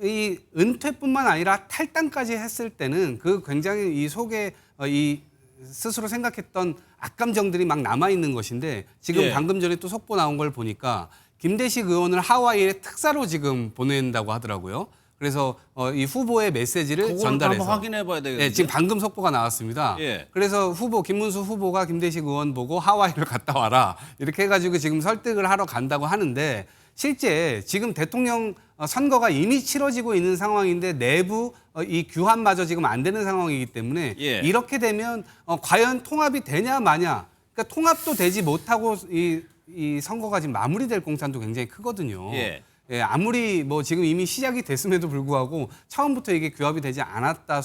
이 은퇴뿐만 아니라 탈당까지 했을 때는 그 굉장히 이 속에 이 스스로 생각했던 악감정들이 막 남아있는 것인데 지금 예. 방금 전에 또 속보 나온 걸 보니까 김대식 의원을 하와이에 특사로 지금 보낸다고 하더라고요. 그래서 이 후보의 메시지를 그걸 전달해서 한번 확인해봐야 되겠네요. 네, 지금 방금 속보가 나왔습니다. 예. 그래서 김문수 후보가 김대식 의원 보고 하와이를 갔다 와라 이렇게 해가지고 지금 설득을 하러 간다고 하는데 실제 지금 대통령 선거가 이미 치러지고 있는 상황인데 내부 이 규합마저 지금 안 되는 상황이기 때문에 예. 이렇게 되면 과연 통합이 되냐 마냐 그러니까 통합도 되지 못하고 이 선거가 지금 마무리될 공산도 굉장히 크거든요. 예. 예, 아무리 뭐 지금 이미 시작이 됐음에도 불구하고 처음부터 이게 규합이 되지 않았다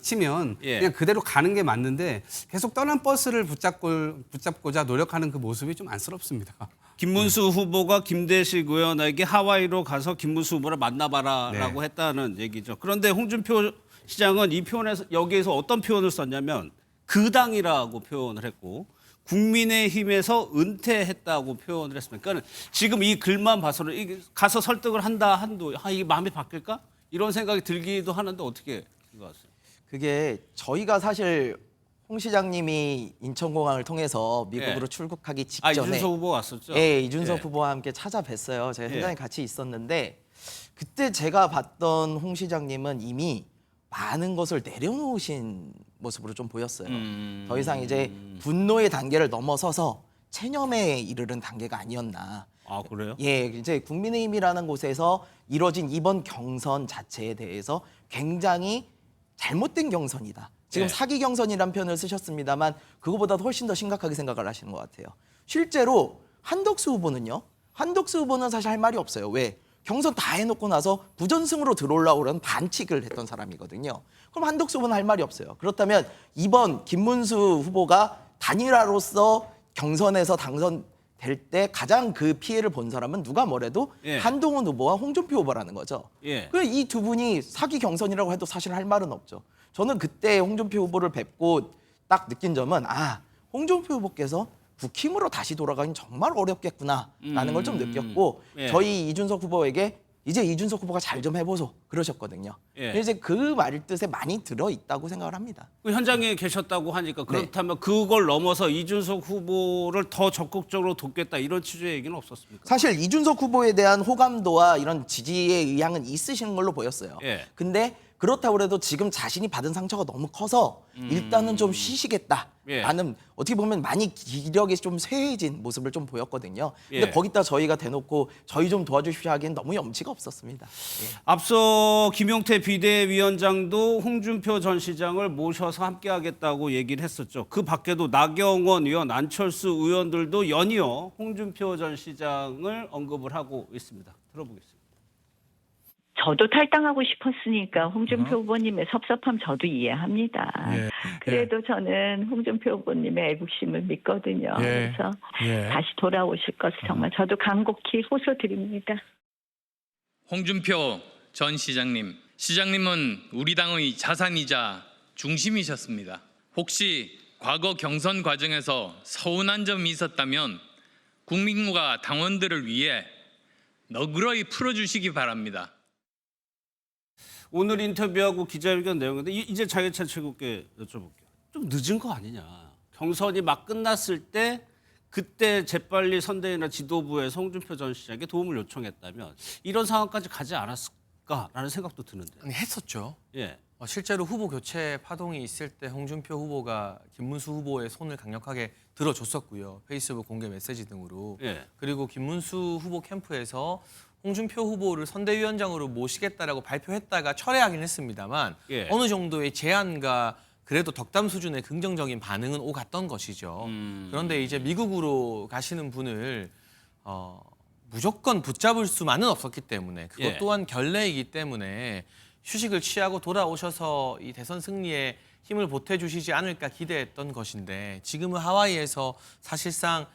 치면 예. 그냥 그대로 가는 게 맞는데 계속 떠난 버스를 붙잡고자 노력하는 그 모습이 좀 안쓰럽습니다. 김문수 후보가 김대식 의원에게 하와이로 가서 김문수 후보를 만나봐라라고 네. 했다는 얘기죠. 그런데 홍준표 시장은 이 표현에서 여기에서 어떤 표현을 썼냐면 그 당이라고 표현을 했고 국민의힘에서 은퇴했다고 표현을 했습니다. 그러니까 지금 이 글만 봐서는 이게 가서 설득을 한다 한도 이게 마음이 바뀔까? 이런 생각이 들기도 하는데 어떻게 생각하세요? 그게 저희가 사실 홍 시장님이 인천공항을 통해서 미국으로 예. 출국하기 직전에 이준석 후보 왔었죠? 예, 이준석 예. 후보와 함께 찾아뵀어요. 제가 현장에 예. 같이 있었는데 그때 제가 봤던 홍 시장님은 이미 많은 것을 내려놓으신 모습으로 좀 보였어요. 더 이상 이제 분노의 단계를 넘어서서 체념에 이르는 단계가 아니었나. 아 그래요? 예, 이제 국민의힘이라는 곳에서 이뤄진 이번 경선 자체에 대해서 굉장히 잘못된 경선이다. 지금 예. 사기 경선이라는 표현을 쓰셨습니다만 그거보다 훨씬 더 심각하게 생각을 하시는 것 같아요. 실제로 한덕수 후보는요. 한덕수 후보는 사실 할 말이 없어요. 왜? 경선 다 해놓고 나서 부전승으로 들어오려고 그런 반칙을 했던 사람이거든요. 그럼 한덕수 후보는 할 말이 없어요. 그렇다면 이번 김문수 후보가 단일화로서 경선에서 당선될 때 가장 그 피해를 본 사람은 누가 뭐래도 예. 한동훈 후보와 홍준표 후보라는 거죠. 예. 이 두 분이 사기 경선이라고 해도 사실 할 말은 없죠. 저는 그때 홍준표 후보를 뵙고 딱 느낀 점은 홍준표 후보께서 국힘으로 다시 돌아가긴 정말 어렵겠구나라는 걸 좀 느꼈고 예. 저희 이준석 후보에게 이제 이준석 후보가 잘 좀 해보소 그러셨거든요. 예. 이제 그 말 뜻에 많이 들어있다고 생각을 합니다. 그 현장에 계셨다고 하니까 그렇다면 그걸 넘어서 이준석 후보를 더 적극적으로 돕겠다 이런 취지의 얘기는 없었습니까? 사실 이준석 후보에 대한 호감도와 이런 지지의 의향은 있으신 걸로 보였어요. 예. 근데 그렇다고 해도 지금 자신이 받은 상처가 너무 커서 일단은 좀 쉬시겠다. 예. 라는 어떻게 보면 많이 기력이 좀 쇠해진 모습을 좀 보였거든요. 근데 예. 거기다 저희가 대놓고 저희 좀 도와주십시오 하기엔 너무 염치가 없었습니다. 예. 앞서 김용태 비대위원장도 홍준표 전 시장을 모셔서 함께하겠다고 얘기를 했었죠. 그 밖에도 나경원 의원, 안철수 의원들도 연이어 홍준표 전 시장을 언급을 하고 있습니다. 들어보겠습니다. 저도 탈당하고 싶었으니까 홍준표 후보님의 섭섭함 저도 이해합니다. 그래도 저는 홍준표 후보님의 애국심을 믿거든요. 그래서 다시 돌아오실 것을 정말 저도 간곡히 호소드립니다. 홍준표 전 시장님, 시장님은 우리 당의 자산이자 중심이셨습니다. 혹시 과거 경선 과정에서 서운한 점이 있었다면 국민과 당원들을 위해 너그러이 풀어주시기 바랍니다. 오늘 인터뷰하고 기자회견 내용인데 이제 장해찬 최고께 여쭤볼게요. 좀 늦은 거 아니냐. 경선이 막 끝났을 때 그때 재빨리 선대위나 지도부에서 홍준표 전 시장에게 도움을 요청했다면 이런 상황까지 가지 않았을까라는 생각도 드는데. 아니, 했었죠. 예. 실제로 후보 교체 파동이 있을 때 홍준표 후보가 김문수 후보의 손을 강력하게 들어줬었고요. 페이스북 공개 메시지 등으로. 예. 그리고 김문수 후보 캠프에서 홍준표 후보를 선대위원장으로 모시겠다라고 발표했다가 철회하긴 했습니다만 예. 어느 정도의 제안과 그래도 덕담 수준의 긍정적인 반응은 오갔던 것이죠. 그런데 이제 미국으로 가시는 분을 무조건 붙잡을 수만은 없었기 때문에 그것 예. 또한 결례이기 때문에 휴식을 취하고 돌아오셔서 이 대선 승리에 힘을 보태주시지 않을까 기대했던 것인데 지금은 하와이에서 사실상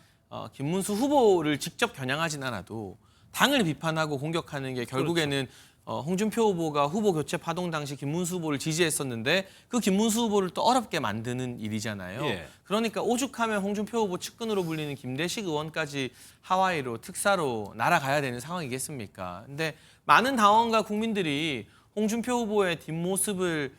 김문수 후보를 직접 겨냥하진 않아도 당을 비판하고 공격하는 게 결국에는 홍준표 후보가 후보 교체 파동 당시 김문수 후보를 지지했었는데 그 김문수 후보를 또 어렵게 만드는 일이잖아요. 예. 그러니까 오죽하면 홍준표 후보 측근으로 불리는 김대식 의원까지 하와이로 특사로 날아가야 되는 상황이겠습니까? 근데 많은 당원과 국민들이 홍준표 후보의 뒷모습을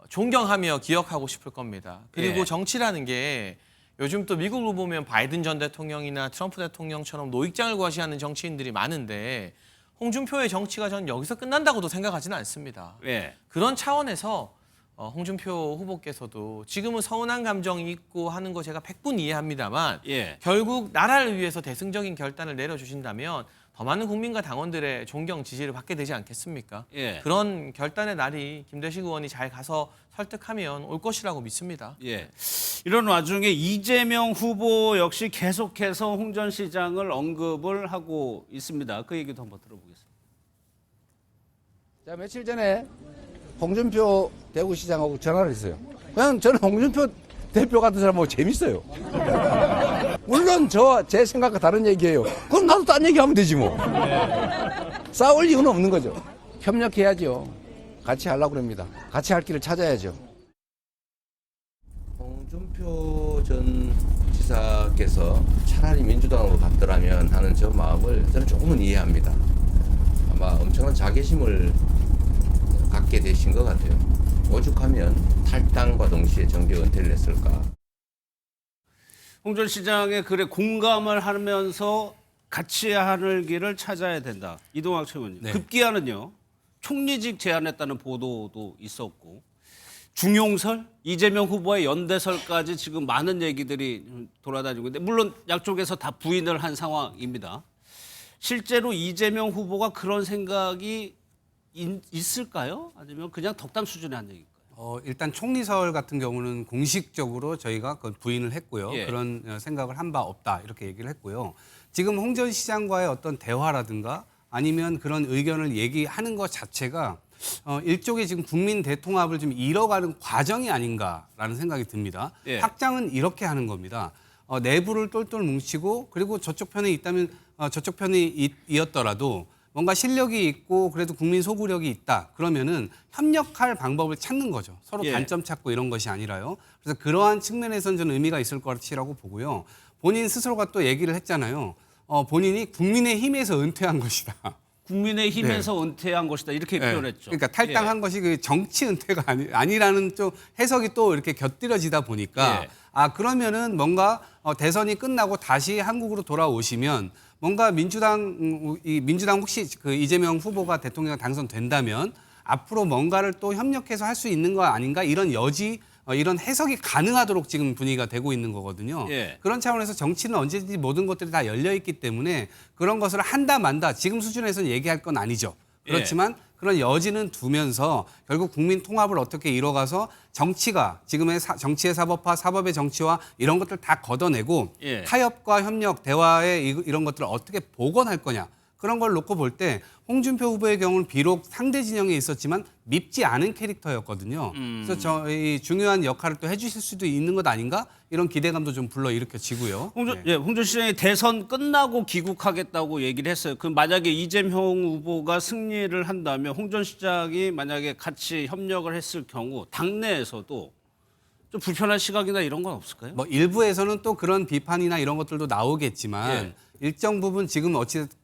존경하며 기억하고 싶을 겁니다. 그리고 예. 정치라는 게 요즘 또 미국을 보면 바이든 전 대통령이나 트럼프 대통령처럼 노익장을 과시하는 정치인들이 많은데 홍준표의 정치가 전 여기서 끝난다고도 생각하지는 않습니다. 예. 그런 차원에서 홍준표 후보께서도 지금은 서운한 감정이 있고 하는 거 제가 100분 이해합니다만 예. 결국 나라를 위해서 대승적인 결단을 내려주신다면 더 많은 국민과 당원들의 존경 지지를 받게 되지 않겠습니까? 예. 그런 결단의 날이 김대식 의원이 잘 가서 설득하면 올 것이라고 믿습니다. 예. 이런 와중에 이재명 후보 역시 계속해서 홍 전 시장을 언급을 하고 있습니다. 그 얘기도 한번 들어보겠습니다. 자, 며칠 전에 홍준표 대구시장하고 전화를 했어요. 그냥 저는 홍준표 대표 같은 사람하고 재밌어요. 물론 제 생각과 다른 얘기예요. 그럼 나도 딴 얘기하면 되지 뭐. 싸울 이유는 없는 거죠. 협력해야죠. 같이 하려고 그럽니다. 같이 할 길을 찾아야죠. 홍준표 전 지사께서 차라리 민주당으로 갔더라면 하는 저 마음을 저는 조금은 이해합니다. 아마 엄청난 자괴심을 갖게 되신 것 같아요. 오죽하면 탈당과 동시에 정계 은퇴를 했을까. 홍 전 시장의 글에 공감을 하면서 같이 하는 길을 찾아야 된다. 이동학 최고님. 네. 급기야는요. 총리직 제안했다는 보도도 있었고 중용설, 이재명 후보의 연대설까지 지금 많은 얘기들이 돌아다니고 있는데 물론 양쪽에서 다 부인을 한 상황입니다. 실제로 이재명 후보가 그런 생각이 있을까요? 아니면 그냥 덕담 수준의 한 얘기일까요? 일단 총리설 같은 경우는 공식적으로 저희가 그걸 부인을 했고요. 예. 그런 생각을 한 바 없다 이렇게 얘기를 했고요. 지금 홍 전 시장과의 어떤 대화라든가 아니면 그런 의견을 얘기하는 것 자체가 일종의 지금 국민 대통합을 좀 이뤄가는 과정이 아닌가라는 생각이 듭니다. 예. 확장은 이렇게 하는 겁니다. 내부를 똘똘 뭉치고 그리고 저쪽 편에 있다면 저쪽 편이 이었더라도 뭔가 실력이 있고 그래도 국민 소구력이 있다. 그러면은 협력할 방법을 찾는 거죠. 서로 예. 단점 찾고 이런 것이 아니라요. 그래서 그러한 측면에서는 저는 의미가 있을 것이라고 보고요. 본인 스스로가 또 얘기를 했잖아요. 본인이 국민의힘에서 은퇴한 것이다. 국민의힘에서 은퇴한 것이다. 이렇게 표현했죠. 그러니까 탈당한 것이 그 정치 은퇴가 아니라는 좀 해석이 또 이렇게 곁들여지다 보니까 예. 그러면은 뭔가 대선이 끝나고 다시 한국으로 돌아오시면 뭔가 민주당 혹시 그 이재명 후보가 대통령 당선된다면 앞으로 뭔가를 또 협력해서 할 수 있는 거 아닌가 이런 여지 이런 해석이 가능하도록 지금 분위기가 되고 있는 거거든요. 예. 그런 차원에서 정치는 언제든지 모든 것들이 다 열려 있기 때문에 그런 것을 한다 만다 지금 수준에서는 얘기할 건 아니죠. 그렇지만 그런 여지는 두면서 결국 국민 통합을 어떻게 이뤄가서 정치가 지금의 정치의 사법화, 사법의 정치화 이런 것들 다 걷어내고 예. 타협과 협력, 대화의 이런 것들을 어떻게 복원할 거냐. 그런 걸 놓고 볼 때 홍준표 후보의 경우는 비록 상대 진영에 있었지만 밉지 않은 캐릭터였거든요. 그래서 저희 중요한 역할을 또 해주실 수도 있는 것 아닌가 이런 기대감도 좀 불러일으켜지고요. 홍준 시장이 대선 끝나고 귀국하겠다고 얘기를 했어요. 그 만약에 이재명 후보가 승리를 한다면 홍준 시장이 만약에 같이 협력을 했을 경우 당내에서도 좀 불편한 시각이나 이런 건 없을까요? 뭐 일부에서는 또 그런 비판이나 이런 것들도 나오겠지만 일정 부분 지금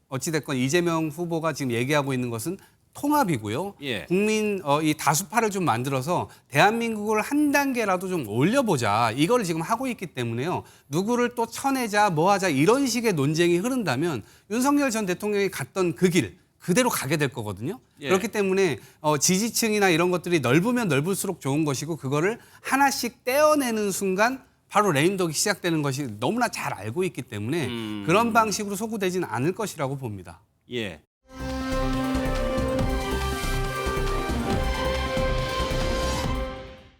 어찌됐건 이재명 후보가 지금 얘기하고 있는 것은 통합이고요. 국민 이 다수파를 좀 만들어서 대한민국을 한 단계라도 좀 올려보자. 이거를 지금 하고 있기 때문에요. 누구를 또 쳐내자 뭐 하자 이런 식의 논쟁이 흐른다면 윤석열 전 대통령이 갔던 그 길 그대로 가게 될 거거든요. 그렇기 때문에 지지층이나 이런 것들이 넓으면 넓을수록 좋은 것이고 그거를 하나씩 떼어내는 순간 바로 레임덕이 시작되는 것이 너무나 잘 알고 있기 때문에 그런 방식으로 소구되지는 않을 것이라고 봅니다. 예.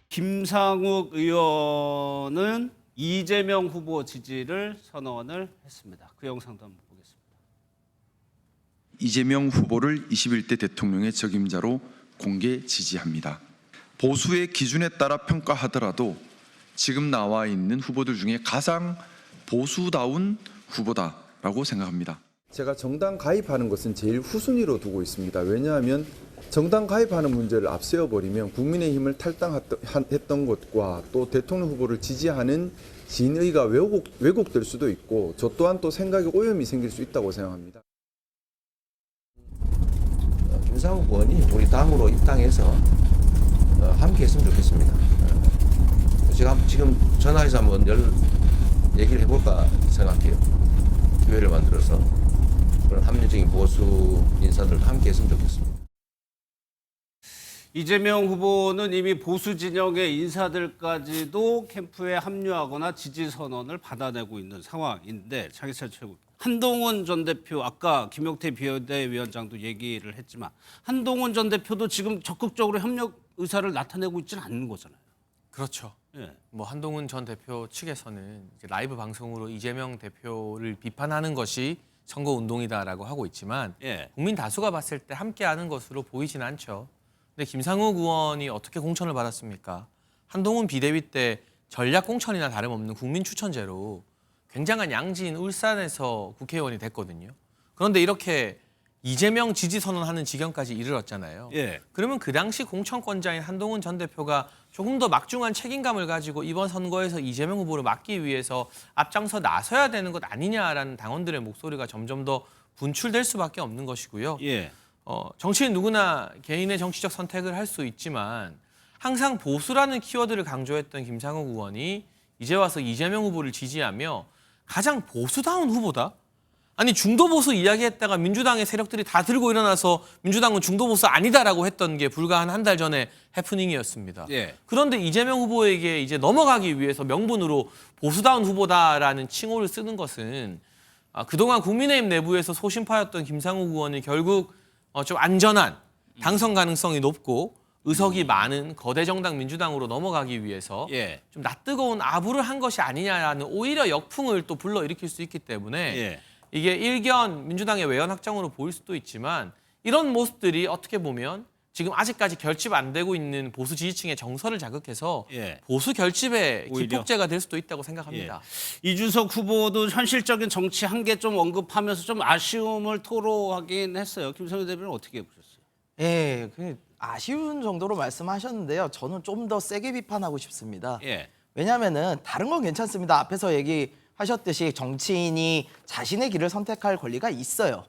김상욱 의원은 이재명 후보 지지를 선언을 했습니다. 그 영상도 한번 보겠습니다. 이재명 후보를 21대 대통령의 적임자로 공개 지지합니다. 보수의 기준에 따라 평가하더라도 지금 나와 있는 후보들 중에 가장 보수다운 후보다라고 생각합니다. 제가 정당 가입하는 것은 제일 후순위로 두고 있습니다. 왜냐하면 정당 가입하는 문제를 앞세워버리면 국민의힘을 탈당했던 것과 또 대통령 후보를 지지하는 진의가 왜곡될 수도 있고 저 또한 또 생각에 오염이 생길 수 있다고 생각합니다. 김상욱 의원이 우리 당으로 입당해서 함께 했으면 좋겠습니다. 제가 지금 전화해서 한번 얘기를 해볼까 생각해요. 기회를 만들어서 그런 합리적인 보수 인사들도 함께 했으면 좋겠습니다. 이재명 후보는 이미 보수 진영의 인사들까지도 캠프에 합류하거나 지지 선언을 받아내고 있는 상황인데 차기철 최고 한동훈 전 대표 아까 김용태 비대위원장도 얘기를 했지만 한동훈 전 대표도 지금 적극적으로 협력 의사를 나타내고 있지는 않는 거잖아요. 그렇죠. 뭐 한동훈 전 대표 측에서는 이제 라이브 방송으로 이재명 대표를 비판하는 것이 선거 운동이다라고 하고 있지만 국민 다수가 봤을 때 함께하는 것으로 보이진 않죠. 근데 김상욱 의원이 어떻게 공천을 받았습니까? 한동훈 비대위 때 전략 공천이나 다름없는 국민 추천제로 굉장한 양지인 울산에서 국회의원이 됐거든요. 그런데 이렇게 이재명 지지 선언하는 지경까지 이르렀잖아요. 그러면 그 당시 공천권자인 한동훈 전 대표가 조금 더 막중한 책임감을 가지고 이번 선거에서 이재명 후보를 막기 위해서 앞장서 나서야 되는 것 아니냐라는 당원들의 목소리가 점점 더 분출될 수밖에 없는 것이고요. 정치인 누구나 개인의 정치적 선택을 할 수 있지만 항상 보수라는 키워드를 강조했던 김상욱 의원이 이제 와서 이재명 후보를 지지하며 가장 보수다운 후보다? 아니 중도보수 이야기했다가 민주당의 세력들이 다 들고 일어나서 민주당은 중도보수 아니다라고 했던 게 불과 한 달 전에 해프닝이었습니다. 그런데 이재명 후보에게 이제 넘어가기 위해서 명분으로 보수다운 후보다라는 칭호를 쓰는 것은 그동안 국민의힘 내부에서 소신파였던 김상욱 의원이 결국 좀 안전한 당선 가능성이 높고 의석이 많은 거대 정당 민주당으로 넘어가기 위해서 좀 낯뜨거운 아부를 한 것이 아니냐라는 오히려 역풍을 또 불러일으킬 수 있기 때문에 이게 일견 민주당의 외연 확장으로 보일 수도 있지만 이런 모습들이 어떻게 보면 지금 아직까지 결집 안 되고 있는 보수 지지층의 정서를 자극해서 보수 결집의 기폭제가 될 수도 있다고 생각합니다. 이준석 후보도 현실적인 정치 한계 좀 언급하면서 좀 아쉬움을 토로하긴 했어요. 김성현 대표는 어떻게 보셨어요? 아쉬운 정도로 말씀하셨는데요. 저는 좀 더 세게 비판하고 싶습니다. 왜냐하면은 다른 건 괜찮습니다. 앞에서 얘기하셨듯이 정치인이 자신의 길을 선택할 권리가 있어요.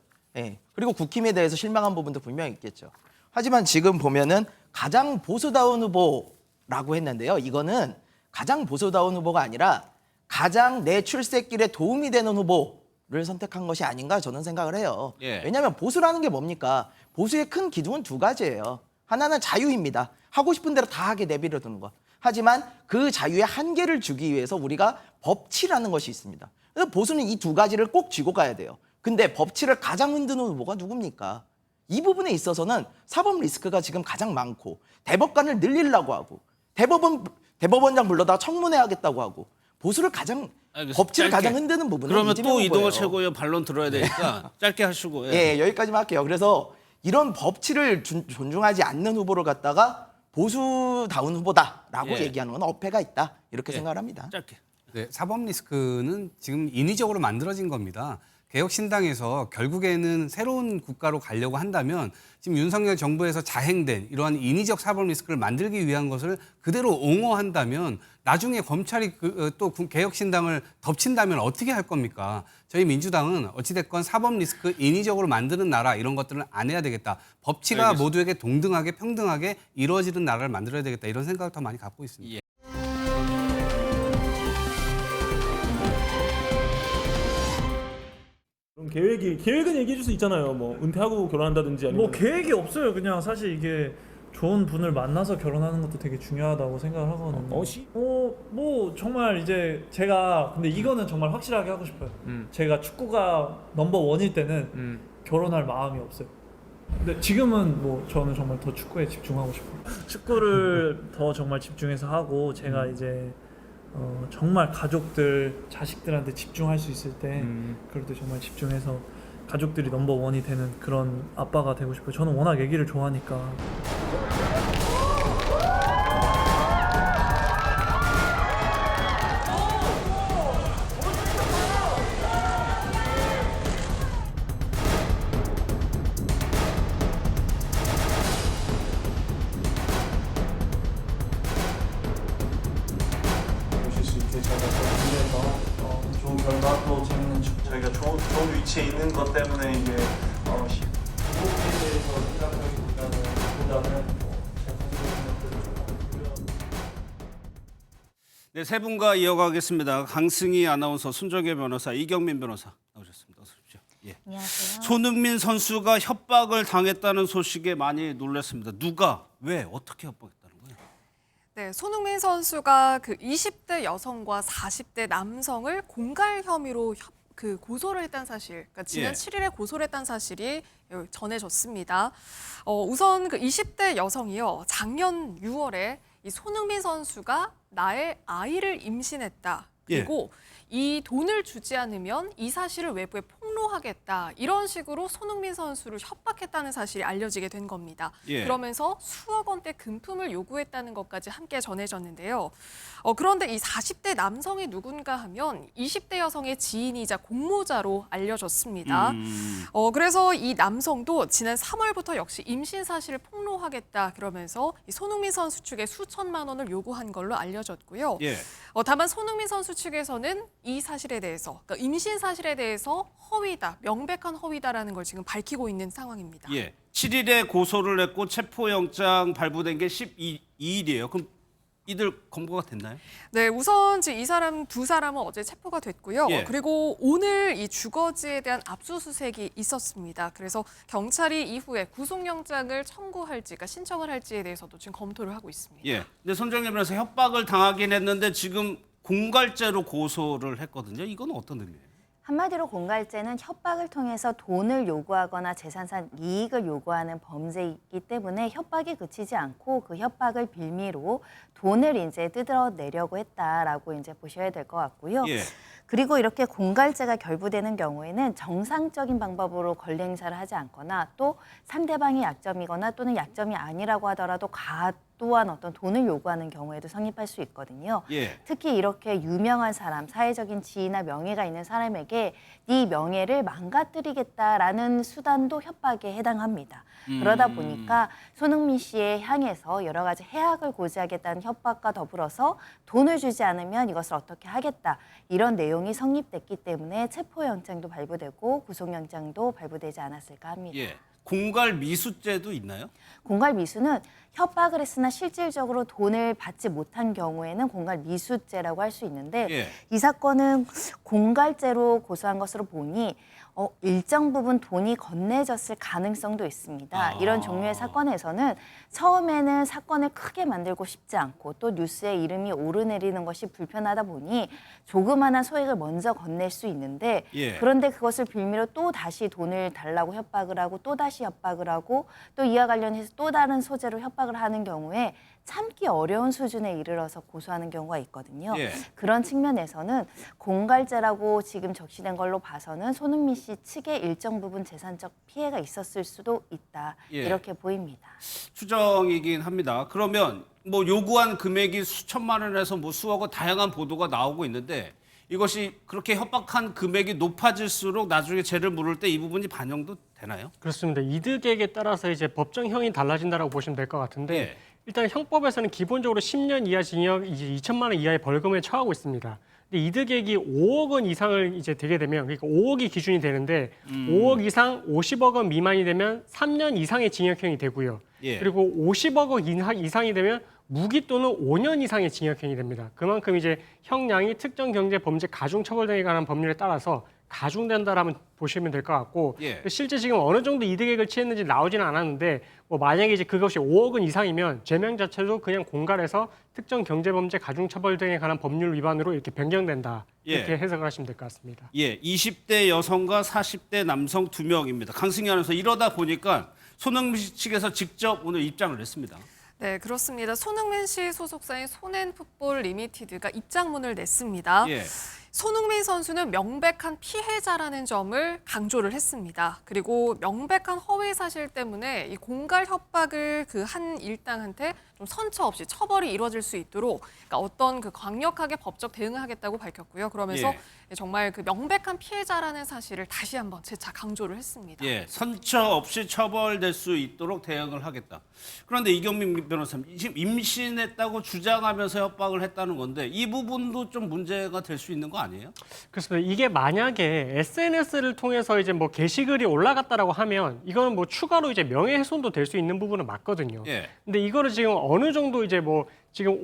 그리고 국힘에 대해서 실망한 부분도 분명히 있겠죠. 하지만 지금 보면은 가장 보수다운 후보라고 했는데요. 이거는 가장 보수다운 후보가 아니라 가장 내 출세길에 도움이 되는 후보를 선택한 것이 아닌가 저는 생각을 해요. 왜냐하면 보수라는 게 뭡니까? 보수의 큰 기둥은 두 가지예요. 하나는 자유입니다. 하고 싶은 대로 다 하게 내버려 두는 것. 하지만 그 자유의 한계를 주기 위해서 우리가 법치라는 것이 있습니다. 그래서 보수는 이 두 가지를 꼭 쥐고 가야 돼요. 근데 법치를 가장 흔드는 후보가 누굽니까? 이 부분에 있어서는 사법 리스크가 지금 가장 많고 대법관을 늘리려고 하고 대법원장 불러다 청문회 하겠다고 하고 보수를 가장 법치를 짧게. 가장 흔드는 부분은 그러면 이재명 또 이동호 후보예요. 최고위원 반론 들어야 되니까 짧게 하시고. 예, 여기까지만 할게요. 그래서 이런 법치를 존중하지 않는 후보를 갖다가 보수다운 후보다라고 예. 얘기하는 건 어폐가 있다. 이렇게 생각을 합니다. 짧게. 네, 사법 리스크는 지금 인위적으로 만들어진 겁니다. 개혁신당에서 결국에는 새로운 국가로 가려고 한다면 지금 윤석열 정부에서 자행된 이러한 인위적 사법 리스크를 만들기 위한 것을 그대로 옹호한다면 나중에 검찰이 또 개혁신당을 덮친다면 어떻게 할 겁니까? 저희 민주당은 어찌됐건 사법 리스크 인위적으로 만드는 나라 이런 것들은 안 해야 되겠다. 법치가 알겠습니다. 모두에게 동등하게 평등하게 이루어지는 나라를 만들어야 되겠다. 이런 생각을 더 많이 갖고 있습니다. 그럼 계획은 얘기해 줄 수 있잖아요. 뭐 은퇴하고 결혼한다든지 아니면 뭐 계획이 없어요. 그냥 사실 이게 좋은 분을 만나서 결혼하는 것도 되게 중요하다고 생각을 하거든요. 뭐 정말 이제 제가 근데 이거는 정말 확실하게 하고 싶어요. 제가 축구가 넘버 원일 때는 결혼할 마음이 없어요. 근데 지금은 뭐 저는 정말 더 축구에 집중하고 싶어요. 축구를 더 정말 집중해서 하고 제가 이제 정말 가족들, 자식들한테 집중할 수 있을 때 그럴 때 정말 집중해서 가족들이 넘버 원이 되는 그런 아빠가 되고 싶어요. 저는 워낙 애기를 좋아하니까. 보실 수 있게 저희가 준비해서 좋은 결과 또 재밌는 저희가 좋은 위치에 있는 것 때문에 이게 행복에 대해서 생각하기보다는 네, 세 분과 이어가겠습니다. 강승희 아나운서, 손정혜 변호사, 이경민 변호사 나오셨습니다. 어서 오십시오. 예. 안녕하세요. 손흥민 선수가 협박을 당했다는 소식에 많이 놀랐습니다. 누가, 왜, 어떻게 협박했다는 거예요? 네, 손흥민 선수가 그 20대 여성과 40대 남성을 공갈 혐의로 고소를 했다는 사실, 그러니까 지난 7일에 고소를 했다는 사실이 전해졌습니다. 우선 그 20대 여성이요, 작년 6월에 이 손흥민 선수가 나의 아이를 임신했다. 그리고 이 돈을 주지 않으면 이 사실을 외부에 폭로하겠다. 이런 식으로 손흥민 선수를 협박했다는 사실이 알려지게 된 겁니다. 그러면서 수억 원대 금품을 요구했다는 것까지 함께 전해졌는데요. 그런데 이 40대 남성이 누군가 하면 20대 여성의 지인이자 공모자로 알려졌습니다. 그래서 이 남성도 지난 3월부터 역시 임신 사실을 폭로하겠다. 그러면서 이 손흥민 선수 측에 수천만 원을 요구한 걸로 알려졌고요. 다만 손흥민 선수 측에서는 이 사실에 대해서, 그러니까 임신 사실에 대해서 허위다, 명백한 허위다라는 걸 지금 밝히고 있는 상황입니다. 7일에 고소를 했고 체포영장 발부된 게 12일이에요. 그럼 이들 검거가 됐나요? 네, 우선 이 사람 두 사람은 어제 체포가 됐고요. 그리고 오늘 이 주거지에 대한 압수수색이 있었습니다. 그래서 경찰이 이후에 구속영장을 청구할지, 그러니까 신청을 할지에 대해서도 지금 검토를 하고 있습니다. 근데 손정혜 변호사 협박을 당하긴 했는데 지금 공갈죄로 고소를 했거든요. 이건 어떤 의미예요? 한마디로 공갈죄는 협박을 통해서 돈을 요구하거나 재산상 이익을 요구하는 범죄이기 때문에 협박이 그치지 않고 그 협박을 빌미로 돈을 이제 뜯어내려고 했다라고 이제 보셔야 될 것 같고요. 그리고 이렇게 공갈죄가 결부되는 경우에는 정상적인 방법으로 권리 행사를 하지 않거나 또 상대방이 약점이거나 또는 약점이 아니라고 하더라도 과도한 어떤 돈을 요구하는 경우에도 성립할 수 있거든요. 특히 이렇게 유명한 사람, 사회적인 지위나 명예가 있는 사람에게 네 명예를 망가뜨리겠다라는 수단도 협박에 해당합니다. 그러다 보니까 손흥민 씨에 향해서 여러 가지 해악을 고지하겠다는 협박과 더불어서 돈을 주지 않으면 이것을 어떻게 하겠다. 이런 내용이 성립됐기 때문에 체포영장도 발부되고 구속영장도 발부되지 않았을까 합니다. 공갈 미수죄도 있나요? 공갈 미수는 협박을 했으나 실질적으로 돈을 받지 못한 경우에는 공갈 미수죄라고 할 수 있는데 예. 이 사건은 공갈죄로 고소한 것으로 보니 일정 부분 돈이 건네졌을 가능성도 있습니다. 이런 종류의 사건에서는 처음에는 사건을 크게 만들고 싶지 않고 또 뉴스에 이름이 오르내리는 것이 불편하다 보니 조그마한 소액을 먼저 건넬 수 있는데 예. 그런데 그것을 빌미로 또 다시 돈을 달라고 협박을 하고 또 다시 협박을 하고 또 이와 관련해서 또 다른 소재로 협박을 하는 경우에 참기 어려운 수준에 이르러서 고소하는 경우가 있거든요. 예. 그런 측면에서는 공갈죄라고 지금 적시된 걸로 봐서는 손흥민 씨 측에 일정 부분 재산적 피해가 있었을 수도 있다. 예. 이렇게 보입니다. 추정이긴 합니다. 그러면 뭐 요구한 금액이 수천만 원에서 뭐 수억 원 다양한 보도가 나오고 있는데 이것이 그렇게 협박한 금액이 높아질수록 나중에 죄를 물을 때 이 부분이 반영도 되나요? 그렇습니다. 이득액에 따라서 이제 법정형이 달라진다라고 보시면 될 것 같은데 예. 일단 형법에서는 기본적으로 10년 이하 징역, 이제 2천만 원 이하의 벌금에 처하고 있습니다. 근데 이득액이 5억 원 이상을 이제 되게 되면 그러니까 5억이 기준이 되는데 5억 이상 50억 원 미만이 되면 3년 이상의 징역형이 되고요. 예. 그리고 50억 원 이상이 되면 무기 또는 5년 이상의 징역형이 됩니다. 그만큼 이제 형량이 특정 경제 범죄 가중 처벌 등에 관한 법률에 따라서 가중된다라면 보시면 될 것 같고 예. 실제 지금 어느 정도 이득액을 취했는지 나오지는 않았는데 뭐 만약에 이제 그것이 5억 원 이상이면 죄명 자체도 그냥 공갈해서 특정 경제범죄 가중처벌 등에 관한 법률 위반으로 이렇게 변경된다 이렇게 예. 해석을 하시면 될 것 같습니다. 예, 20대 여성과 40대 남성 2명입니다. 강승희 아나운서 이러다 보니까 손흥민 씨 측에서 직접 오늘 입장을 냈습니다. 네, 그렇습니다. 손흥민 씨 소속사인 손앤풋볼 리미티드가 입장문을 냈습니다. 예. 손흥민 선수는 명백한 피해자라는 점을 강조를 했습니다. 그리고 명백한 허위 사실 때문에 이 공갈 협박을 그 한 일당한테 좀 선처 없이 처벌이 이루어질 수 있도록 그러니까 어떤 그 강력하게 법적 대응을 하겠다고 밝혔고요. 그러면서 예. 정말 그 명백한 피해자라는 사실을 다시 한번 재차 강조를 했습니다. 예, 선처 없이 처벌될 수 있도록 대응을 하겠다. 그런데 이경민 변호사님, 지금 임신했다고 주장하면서 협박을 했다는 건데 이 부분도 좀 문제가 될 수 있는 거 아니에요? 그렇습니다. 이게 만약에 SNS를 통해서 이제 뭐 게시글이 올라갔다라고 하면 이거는 뭐 추가로 이제 명예훼손도 될 수 있는 부분은 맞거든요. 예. 근데 이거를 지금 어느 정도 이제 뭐 지금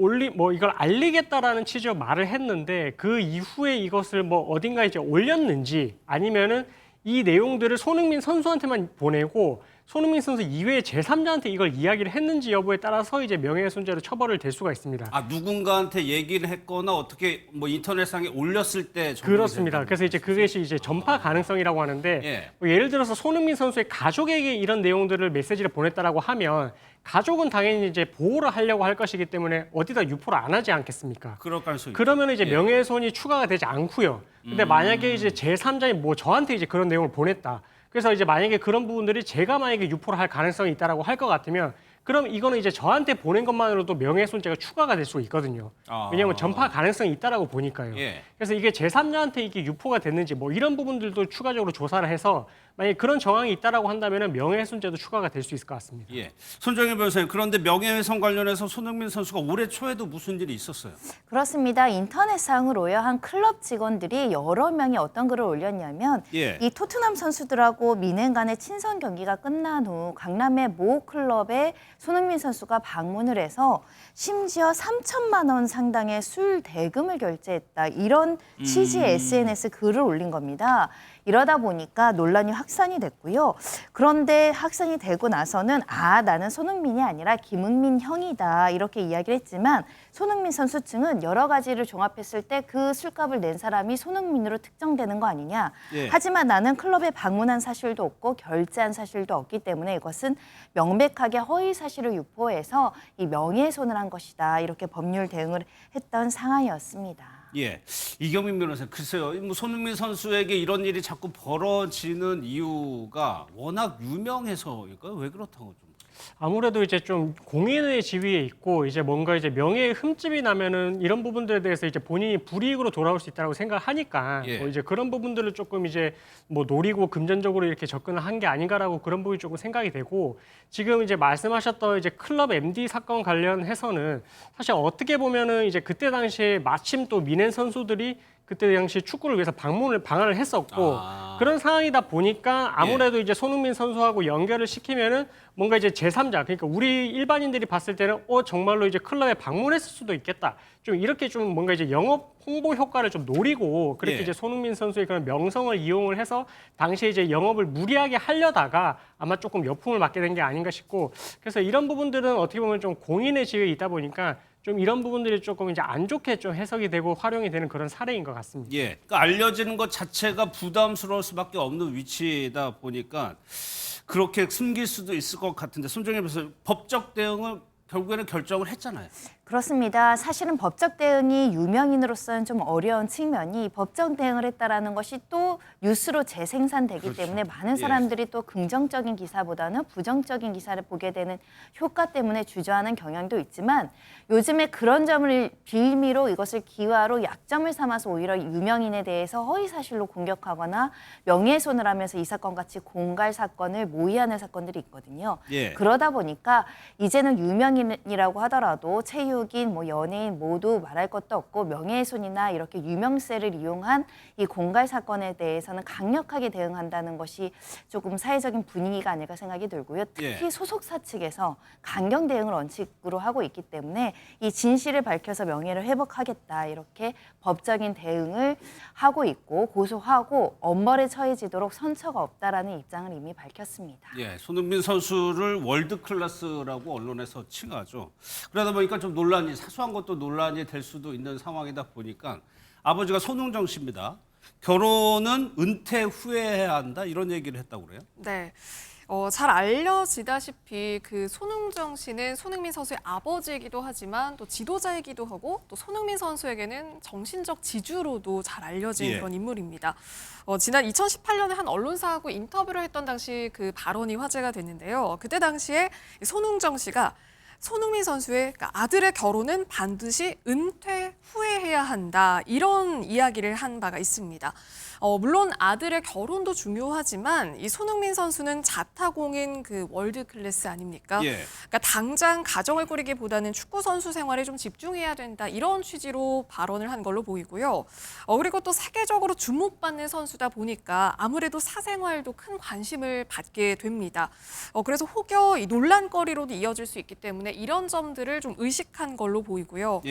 이걸 알리겠다라는 취지로 말을 했는데 그 이후에 이것을 뭐 어딘가 이제 올렸는지 아니면은 이 내용들을 손흥민 선수한테만 보내고 손흥민 선수 이외의 제3자한테 이걸 이야기를 했는지 여부에 따라서 이제 명예훼손죄로 처벌을 될 수가 있습니다. 아, 누군가한테 얘기를 했거나 어떻게 뭐 인터넷상에 올렸을 때 그렇습니다. 그래서 이제 그것이 이제 전파 가능성이라고 하는데 예. 뭐 예를 들어서 손흥민 선수의 가족에게 이런 내용들을 메시지를 보냈다라고 하면 가족은 당연히 이제 보호를 하려고 할 것이기 때문에 어디다 유포를 안 하지 않겠습니까? 그럴 가능성이 그러면 이제 명예훼손이 추가가 되지 않고요. 근데 만약에 이제 제3자인 뭐 저한테 이제 그런 내용을 보냈다. 그래서 이제 만약에 그런 부분들이 제가 만약에 유포를 할 가능성이 있다라고 할 것 같으면 그럼 이거는 이제 저한테 보낸 것만으로도 명예훼손죄가 추가가 될 수 있거든요. 왜냐하면 전파 가능성이 있다라고 보니까요. 예. 그래서 이게 제3자한테 이게 유포가 됐는지 뭐 이런 부분들도 추가적으로 조사를 해서 만약에 그런 정황이 있다라고 한다면 명예훼손죄도 추가가 될 수 있을 것 같습니다. 예. 손정혜 변호사님, 그런데 명예훼손 관련해서 손흥민 선수가 올해 초에도 무슨 일이 있었어요? 그렇습니다. 인터넷상으로요. 한 클럽 직원들이 여러 명이 어떤 글을 올렸냐면 예. 이 토트넘 선수들하고 미넨 간의 친선 경기가 끝난 후 강남의 모 클럽에 손흥민 선수가 방문을 해서 심지어 3천만 원 상당의 술 대금을 결제했다. 이런 취지의 SNS 글을 올린 겁니다. 이러다 보니까 논란이 확산이 됐고요. 그런데 확산이 되고 나서는 나는 손흥민이 아니라 김흥민 형이다 이렇게 이야기를 했지만 손흥민 선수 측은 여러 가지를 종합했을 때 그 술값을 낸 사람이 손흥민으로 특정되는 거 아니냐. 예. 하지만 나는 클럽에 방문한 사실도 없고 결제한 사실도 없기 때문에 이것은 명백하게 허위 사실을 유포해서 이 명예훼손을 한 것이다. 이렇게 법률 대응을 했던 상황이었습니다. 예, 이경민 변호사님, 글쎄요, 뭐 손흥민 선수에게 이런 일이 자꾸 벌어지는 이유가 워낙 유명해서일까요? 왜 그렇다고 좀? 아무래도 이제 좀 공인의 지위에 있고 이제 뭔가 이제 명예의 흠집이 나면은 이런 부분들에 대해서 이제 본인이 불이익으로 돌아올 수 있다고 생각하니까 예. 뭐 이제 그런 부분들을 조금 이제 뭐 노리고 금전적으로 이렇게 접근을 한 게 아닌가라고 그런 부분이 조금 생각이 되고 지금 이제 말씀하셨던 이제 클럽 MD 사건 관련해서는 사실 어떻게 보면은 이제 그때 당시에 마침 또 미넨 선수들이 그때 당시 축구를 위해서 방한을 했었고 그런 상황이다 보니까 아무래도 이제 손흥민 선수하고 연결을 시키면은 뭔가 이제 제3자 그러니까 우리 일반인들이 봤을 때는 정말로 이제 클럽에 방문했을 수도 있겠다. 좀 이렇게 좀 뭔가 이제 영업 홍보 효과를 좀 노리고 그렇게 이제 손흥민 선수의 그런 명성을 이용을 해서 당시에 이제 영업을 무리하게 하려다가 아마 조금 역풍을 맞게 된 게 아닌가 싶고 그래서 이런 부분들은 어떻게 보면 좀 공인의 지위에 있다 보니까 좀 이런 부분들이 조금 이제 안 좋게 좀 해석이 되고 활용이 되는 그런 사례인 것 같습니다. 예, 그러니까 알려지는 것 자체가 부담스러울 수밖에 없는 위치다 보니까 그렇게 숨길 수도 있을 것 같은데 손정혜 변호사 법적 대응을 결국에는 결정을 했잖아요. 그렇습니다. 사실은 법적 대응이 유명인으로서는 좀 어려운 측면이 법적 대응을 했다라는 것이 또 뉴스로 재생산되기 때문에 많은 사람들이 또 긍정적인 기사보다는 부정적인 기사를 보게 되는 효과 때문에 주저하는 경향도 있지만 요즘에 그런 점을 빌미로 이것을 기화로 약점을 삼아서 오히려 유명인에 대해서 허위사실로 공격하거나 명예훼손을 하면서 이 사건 같이 공갈 사건을 모의하는 사건들이 있거든요. 그러다 보니까 이제는 유명인이라고 하더라도 체육인, 뭐 연예인 모두 말할 것도 없고 명예훼손이나 이렇게 유명세를 이용한 이 공갈 사건에 대해서는 강력하게 대응한다는 것이 조금 사회적인 분위기가 아닐까 생각이 들고요. 특히 소속사 측에서 강경 대응을 원칙으로 하고 있기 때문에 이 진실을 밝혀서 명예를 회복하겠다 이렇게 법적인 대응을 하고 있고 고소하고 엄벌에 처해지도록 선처가 없다라는 입장을 이미 밝혔습니다. 예, 손흥민 선수를 월드 클래스라고 언론에서 칭하죠. 그러다 보니까 좀 논란이 사소한 것도 논란이 될 수도 있는 상황이다 보니까 아버지가 손흥정 씨입니다. 결혼은 은퇴 후에 해야 한다 이런 얘기를 했다고 그래요? 네. 잘 알려지다시피 그 손흥정 씨는 손흥민 선수의 아버지이기도 하지만 또 지도자이기도 하고 또 손흥민 선수에게는 정신적 지주로도 잘 알려진 그런 인물입니다. 지난 2018년에 한 언론사하고 인터뷰를 했던 당시 그 발언이 화제가 됐는데요. 그때 당시에 손흥정 씨가 손흥민 선수의 아들의 결혼은 반드시 은퇴 후에 해야 한다 이런 이야기를 한 바가 있습니다. 물론 아들의 결혼도 중요하지만 이 손흥민 선수는 자타공인 그 월드 클래스 아닙니까? 그러니까 당장 가정을 꾸리기보다는 축구 선수 생활에 좀 집중해야 된다 이런 취지로 발언을 한 걸로 보이고요. 그리고 또 세계적으로 주목받는 선수다 보니까 아무래도 사생활도 큰 관심을 받게 됩니다. 그래서 혹여 이 논란거리로도 이어질 수 있기 때문에 이런 점들을 좀 의식한 걸로 보이고요.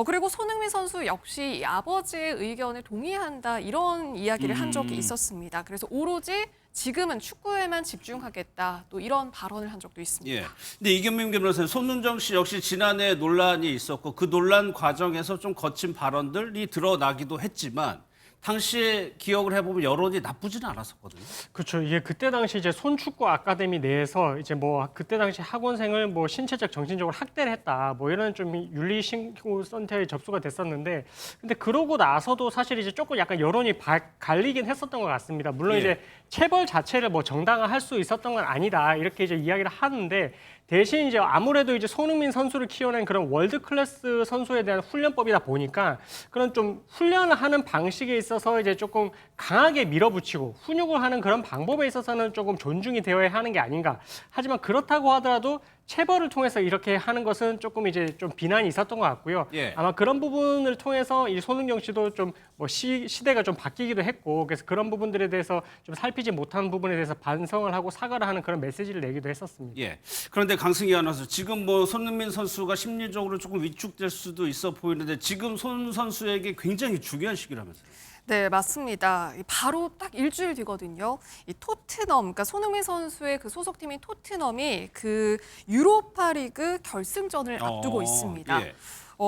그리고 손흥민 선수 역시 이 아버지의 의견에 동의한다 이런 이야기를 한 적이 있었습니다. 그래서 오로지 지금은 축구에만 집중하겠다 또 이런 발언을 한 적도 있습니다. 근데 이경민 변호사님, 손흥정 씨 역시 지난해 논란이 있었고 그 논란 과정에서 좀 거친 발언들이 드러나기도 했지만 당시에 기억을 해보면 여론이 나쁘지는 않았었거든요. 그렇죠. 이게 그때 당시 이제 손축구 아카데미 내에서 이제 뭐 그때 당시 학원생을 뭐 신체적, 정신적으로 학대를 했다. 뭐 이런 좀 윤리 신고 센터에 접수가 됐었는데, 근데 그러고 나서도 사실 이제 조금 약간 여론이 갈리긴 했었던 것 같습니다. 물론 이제 체벌 자체를 뭐 정당화할 수 있었던 건 아니다. 이렇게 이제 이야기를 하는데. 대신 이제 아무래도 이제 손흥민 선수를 키워낸 그런 월드 클래스 선수에 대한 훈련법이다 보니까 그런 좀 훈련을 하는 방식에 있어서 이제 조금 강하게 밀어붙이고 훈육을 하는 그런 방법에 있어서는 조금 존중이 되어야 하는 게 아닌가. 하지만 그렇다고 하더라도 체벌을 통해서 이렇게 하는 것은 조금 이제 좀 비난이 있었던 것 같고요. 아마 그런 부분을 통해서 이 손흥정 씨도 좀 뭐 시대가 좀 바뀌기도 했고 그래서 그런 부분들에 대해서 좀 살피지 못한 부분에 대해서 반성을 하고 사과를 하는 그런 메시지를 내기도 했었습니다. 그런데 강승희 아나운서, 지금 뭐 손흥민 선수가 심리적으로 조금 위축될 수도 있어 보이는데 지금 손 선수에게 굉장히 중요한 시기라면서요? 네, 맞습니다. 바로 딱 일주일 뒤거든요. 이 토트넘, 그러니까 손흥민 선수의 그 소속팀인 토트넘이 그 유로파리그 결승전을 앞두고 있습니다.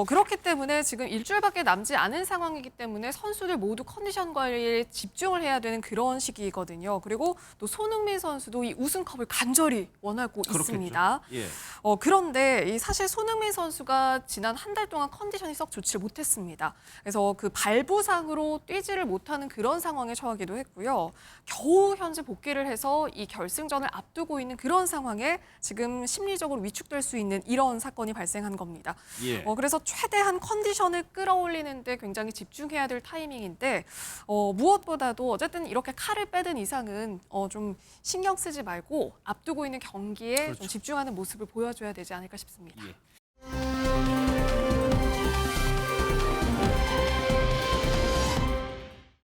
그렇기 때문에 지금 일주일밖에 남지 않은 상황이기 때문에 선수들 모두 컨디션 관리에 집중을 해야 되는 그런 시기거든요. 그리고 또 손흥민 선수도 이 우승컵을 간절히 원하고 있습니다. 그런데 사실 손흥민 선수가 지난 한 달 동안 컨디션이 썩 좋지 못했습니다. 그래서 그 발부상으로 뛰지를 못하는 그런 상황에 처하기도 했고요. 겨우 현재 복귀를 해서 이 결승전을 앞두고 있는 그런 상황에 지금 심리적으로 위축될 수 있는 이런 사건이 발생한 겁니다. 그래서 최대한 컨디션을 끌어올리는 데 굉장히 집중해야 될 타이밍인데 무엇보다도 어쨌든 이렇게 칼을 빼든 이상은 좀 신경 쓰지 말고 앞두고 있는 경기에 좀 집중하는 모습을 보여줘야 되지 않을까 싶습니다.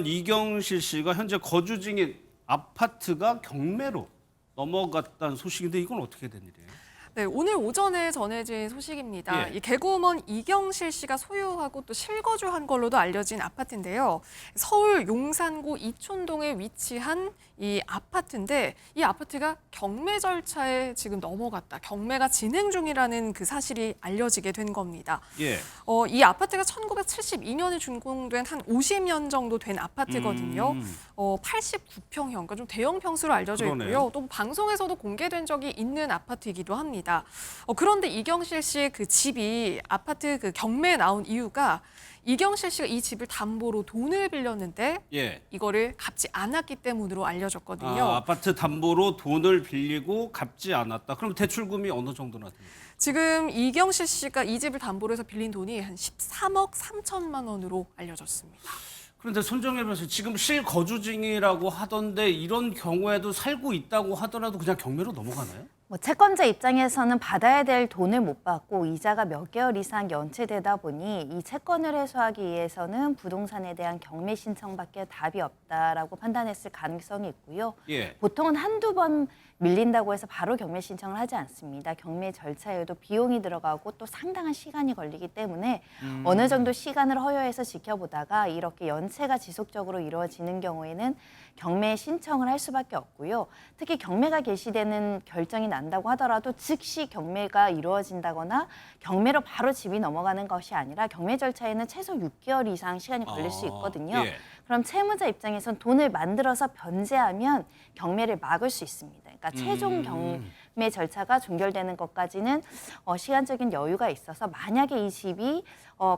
이경실 씨가 현재 거주 중인 아파트가 경매로 넘어갔다는 소식인데 이건 어떻게 된 일이에요? 네, 오늘 오전에 전해진 소식입니다. 이 개그우먼 이경실 씨가 소유하고 또 실거주한 걸로도 알려진 아파트인데요. 서울 용산구 이촌동에 위치한 이 아파트인데 이 아파트가 경매 절차에 지금 넘어갔다. 경매가 진행 중이라는 그 사실이 알려지게 된 겁니다. 이 아파트가 1972년에 준공된 한 50년 정도 된 아파트거든요. 89평형, 그러니까 좀 대형 평수로 알려져 있고요. 또 방송에서도 공개된 적이 있는 아파트이기도 합니다. 그런데 이경실 씨의 그 집이 아파트 그 경매에 나온 이유가 이경실 씨가 이 집을 담보로 돈을 빌렸는데 이거를 갚지 않았기 때문으로 알려졌거든요. 아파트 담보로 돈을 빌리고 갚지 않았다. 그럼 대출금이 어느 정도나 됩니까? 지금 이경실 씨가 이 집을 담보로 해서 빌린 돈이 한 13억 3천만 원으로 알려졌습니다. 그런데 손정혜 변호사 지금 실거주 중이라고 하던데 이런 경우에도 살고 있다고 하더라도 그냥 경매로 넘어가나요? 채권자 입장에서는 받아야 될 돈을 못 받고 이자가 몇 개월 이상 연체되다 보니 이 채권을 해소하기 위해서는 부동산에 대한 경매 신청밖에 답이 없다라고 판단했을 가능성이 있고요. 보통은 한두 번 밀린다고 해서 바로 경매 신청을 하지 않습니다. 경매 절차에도 비용이 들어가고 또 상당한 시간이 걸리기 때문에 어느 정도 시간을 허용해서 지켜보다가 이렇게 연체가 지속적으로 이루어지는 경우에는 경매 신청을 할 수밖에 없고요. 특히 경매가 개시되는 결정이 난다고 하더라도 즉시 경매가 이루어진다거나 경매로 바로 집이 넘어가는 것이 아니라 경매 절차에는 최소 6개월 이상 시간이 걸릴 수 있거든요. 그럼 채무자 입장에선 돈을 만들어서 변제하면 경매를 막을 수 있습니다. 그러니까 최종 경매 절차가 종결되는 것까지는 시간적인 여유가 있어서 만약에 이 집이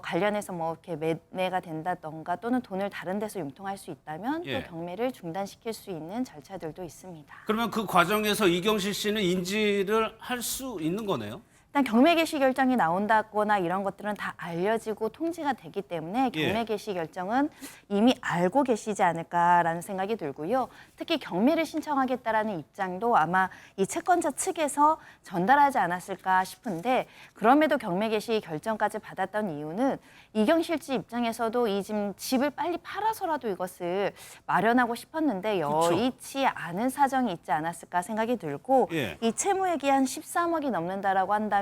관련해서 뭐 이렇게 매매가 된다던가 또는 돈을 다른 데서 융통할 수 있다면 또 경매를 중단시킬 수 있는 절차들도 있습니다. 그러면 그 과정에서 이경실 씨는 인지를 할 수 있는 거네요? 일단 경매 개시 결정이 나온다거나 이런 것들은 다 알려지고 통지가 되기 때문에 경매 개시 결정은 이미 알고 계시지 않을까라는 생각이 들고요. 특히 경매를 신청하겠다라는 입장도 아마 이 채권자 측에서 전달하지 않았을까 싶은데 그럼에도 경매 개시 결정까지 받았던 이유는 이경실 씨 입장에서도 이 집을 빨리 팔아서라도 이것을 마련하고 싶었는데 여의치 않은 사정이 있지 않았을까 생각이 들고 이 채무액이 한 13억이 넘는다라고 한다면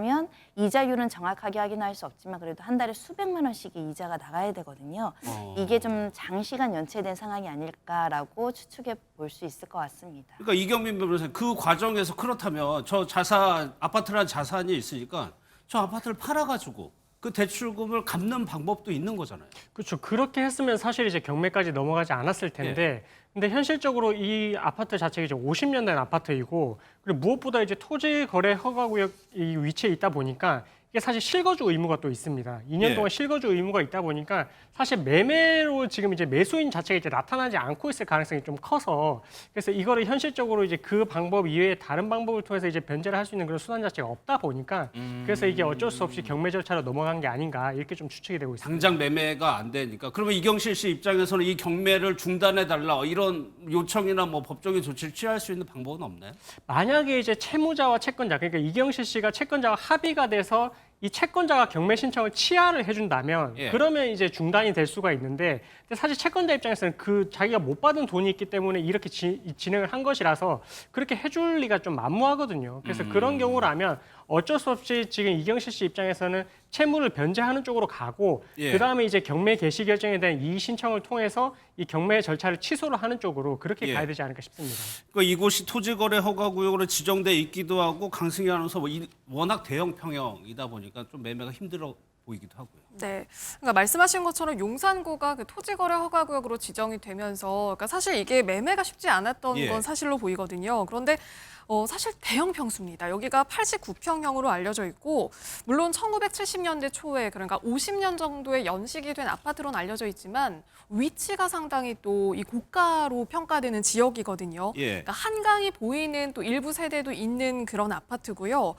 이자율은 정확하게 확인할 수 없지만 그래도 한 달에 수백만 원씩의 이자가 나가야 되거든요. 이게 좀 장시간 연체된 상황이 아닐까라고 추측해 볼 수 있을 것 같습니다. 그러니까 이경민 변호사님 그 과정에서 그렇다면 저 자산, 아파트라는 자산이 있으니까 저 아파트를 팔아가지고 그 대출금을 갚는 방법도 있는 거잖아요. 그렇죠. 그렇게 했으면 사실 이제 경매까지 넘어가지 않았을 텐데 근데 현실적으로 이 아파트 자체가 이제 50년 된 아파트이고 그리고 무엇보다 이제 토지 거래 허가 구역 이 위치에 있다 보니까 이게 사실 실거주 의무가 또 있습니다. 2년 동안 실거주 의무가 있다 보니까 사실 매매로 지금 이제 매수인 자체가 이제 나타나지 않고 있을 가능성이 좀 커서 그래서 이거를 현실적으로 이제 그 방법 이외에 다른 방법을 통해서 이제 변제를 할 수 있는 그런 수단 자체가 없다 보니까 그래서 이게 어쩔 수 없이 경매 절차로 넘어간 게 아닌가 이렇게 좀 추측이 되고 있습니다. 당장 매매가 안 되니까 그러면 이경실 씨 입장에서는 이 경매를 중단해달라 이런 요청이나 뭐 법적인 조치를 취할 수 있는 방법은 없나요? 만약에 이제 채무자와 채권자 그러니까 이경실 씨가 채권자와 합의가 돼서 이 채권자가 경매 신청을 취하를 해준다면 그러면 이제 중단이 될 수가 있는데 근데 사실 채권자 입장에서는 그 자기가 못 받은 돈이 있기 때문에 이렇게 진행을 한 것이라서 그렇게 해줄 리가 좀 만무하거든요. 그래서 그런 경우라면 어쩔 수 없이 지금 이경실 씨 입장에서는 채무를 변제하는 쪽으로 가고 그다음에 이제 경매 개시 결정에 대한 이의 신청을 통해서 이 경매 절차를 취소를 하는 쪽으로 그렇게 가야 되지 않을까 싶습니다. 그러니까 이곳이 토지거래 허가구역으로 지정돼 있기도 하고 강승희 아나운서 워낙 대형 평형이다 보니까 좀 매매가 힘들어 보이기도 하고요. 네, 그러니까 말씀하신 것처럼 용산구가 그 토지거래 허가구역으로 지정이 되면서, 그러니까 사실 이게 매매가 쉽지 않았던 건 사실로 보이거든요. 그런데 사실 대형 평수입니다. 여기가 89평형으로 알려져 있고, 물론 1970년대 초에 그러니까 50년 정도의 연식이 된 아파트로는 알려져 있지만 위치가 상당히 또 이 고가로 평가되는 지역이거든요. 그러니까 한강이 보이는 또 일부 세대도 있는 그런 아파트고요.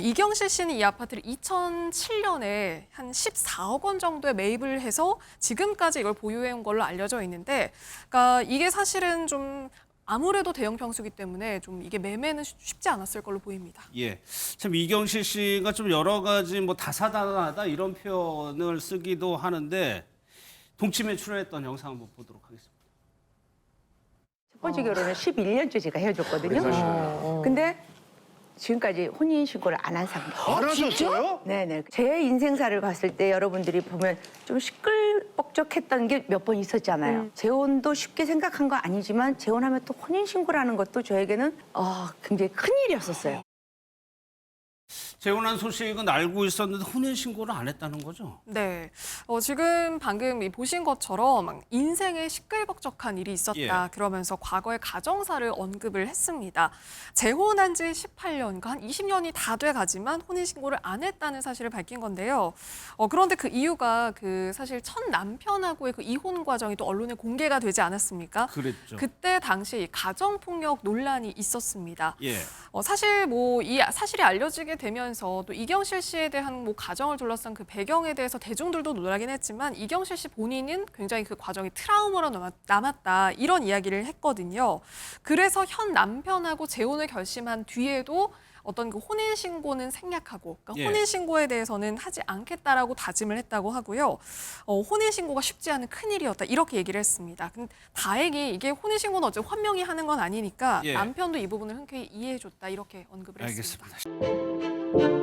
이경실 씨는 이 아파트를 2007년에 한 14억 원 정도에 매입을 해서 지금까지 이걸 보유해온 걸로 알려져 있는데, 그러니까 이게 사실은 좀 아무래도 대형 평수기 때문에 좀 이게 매매는 쉽지 않았을 걸로 보입니다. 참 이경실 씨가 좀 여러 가지 뭐 다사다난하다 이런 표현을 쓰기도 하는데 동침에 출연했던 영상 한번 보도록 하겠습니다. 첫 번째 결혼은 11년째 제가 헤어졌거든요. 근데 지금까지 혼인신고를 안 한 상태예요. 안 하셨어요? 네네. 제 인생사를 봤을 때 여러분들이 보면 좀 시끌벅적했던 게 몇 번 있었잖아요. 재혼도 쉽게 생각한 거 아니지만 재혼하면 또 혼인신고라는 것도 저에게는 굉장히 큰일이었었어요. 재혼한 소식은 알고 있었는데 혼인신고를 안 했다는 거죠? 네. 지금 방금 보신 것처럼 인생에 시끌벅적한 일이 있었다. 예. 그러면서 과거의 가정사를 언급을 했습니다. 재혼한 지 18년, 그러니까 한 20년이 다 돼가지만 혼인신고를 안 했다는 사실을 밝힌 건데요. 그런데 그 이유가 사실 첫 남편하고의 그 이혼 과정이 또 언론에 공개가 되지 않았습니까? 그랬죠. 그때 당시 가정폭력 논란이 있었습니다. 예. 사실 이 사실이 알려지게 되면서 또 이경실 씨에 대한 가정을 둘러싼 그 배경에 대해서 대중들도 놀라긴 했지만 이경실 씨 본인은 굉장히 그 과정이 트라우마로 남았다 이런 이야기를 했거든요. 그래서 현 남편하고 재혼을 결심한 뒤에도 어떤 그 혼인신고는 생략하고 그러니까 예. 혼인신고에 대해서는 하지 않겠다라고 다짐을 했다고 하고요. 혼인신고가 쉽지 않은 큰일이었다 이렇게 얘기를 했습니다. 근데 다행히 이게 혼인신고는 어째 환명이 하는 건 아니니까 예. 남편도 이 부분을 흔쾌히 이해해줬다 이렇게 언급을 했습니다. 알겠습니다.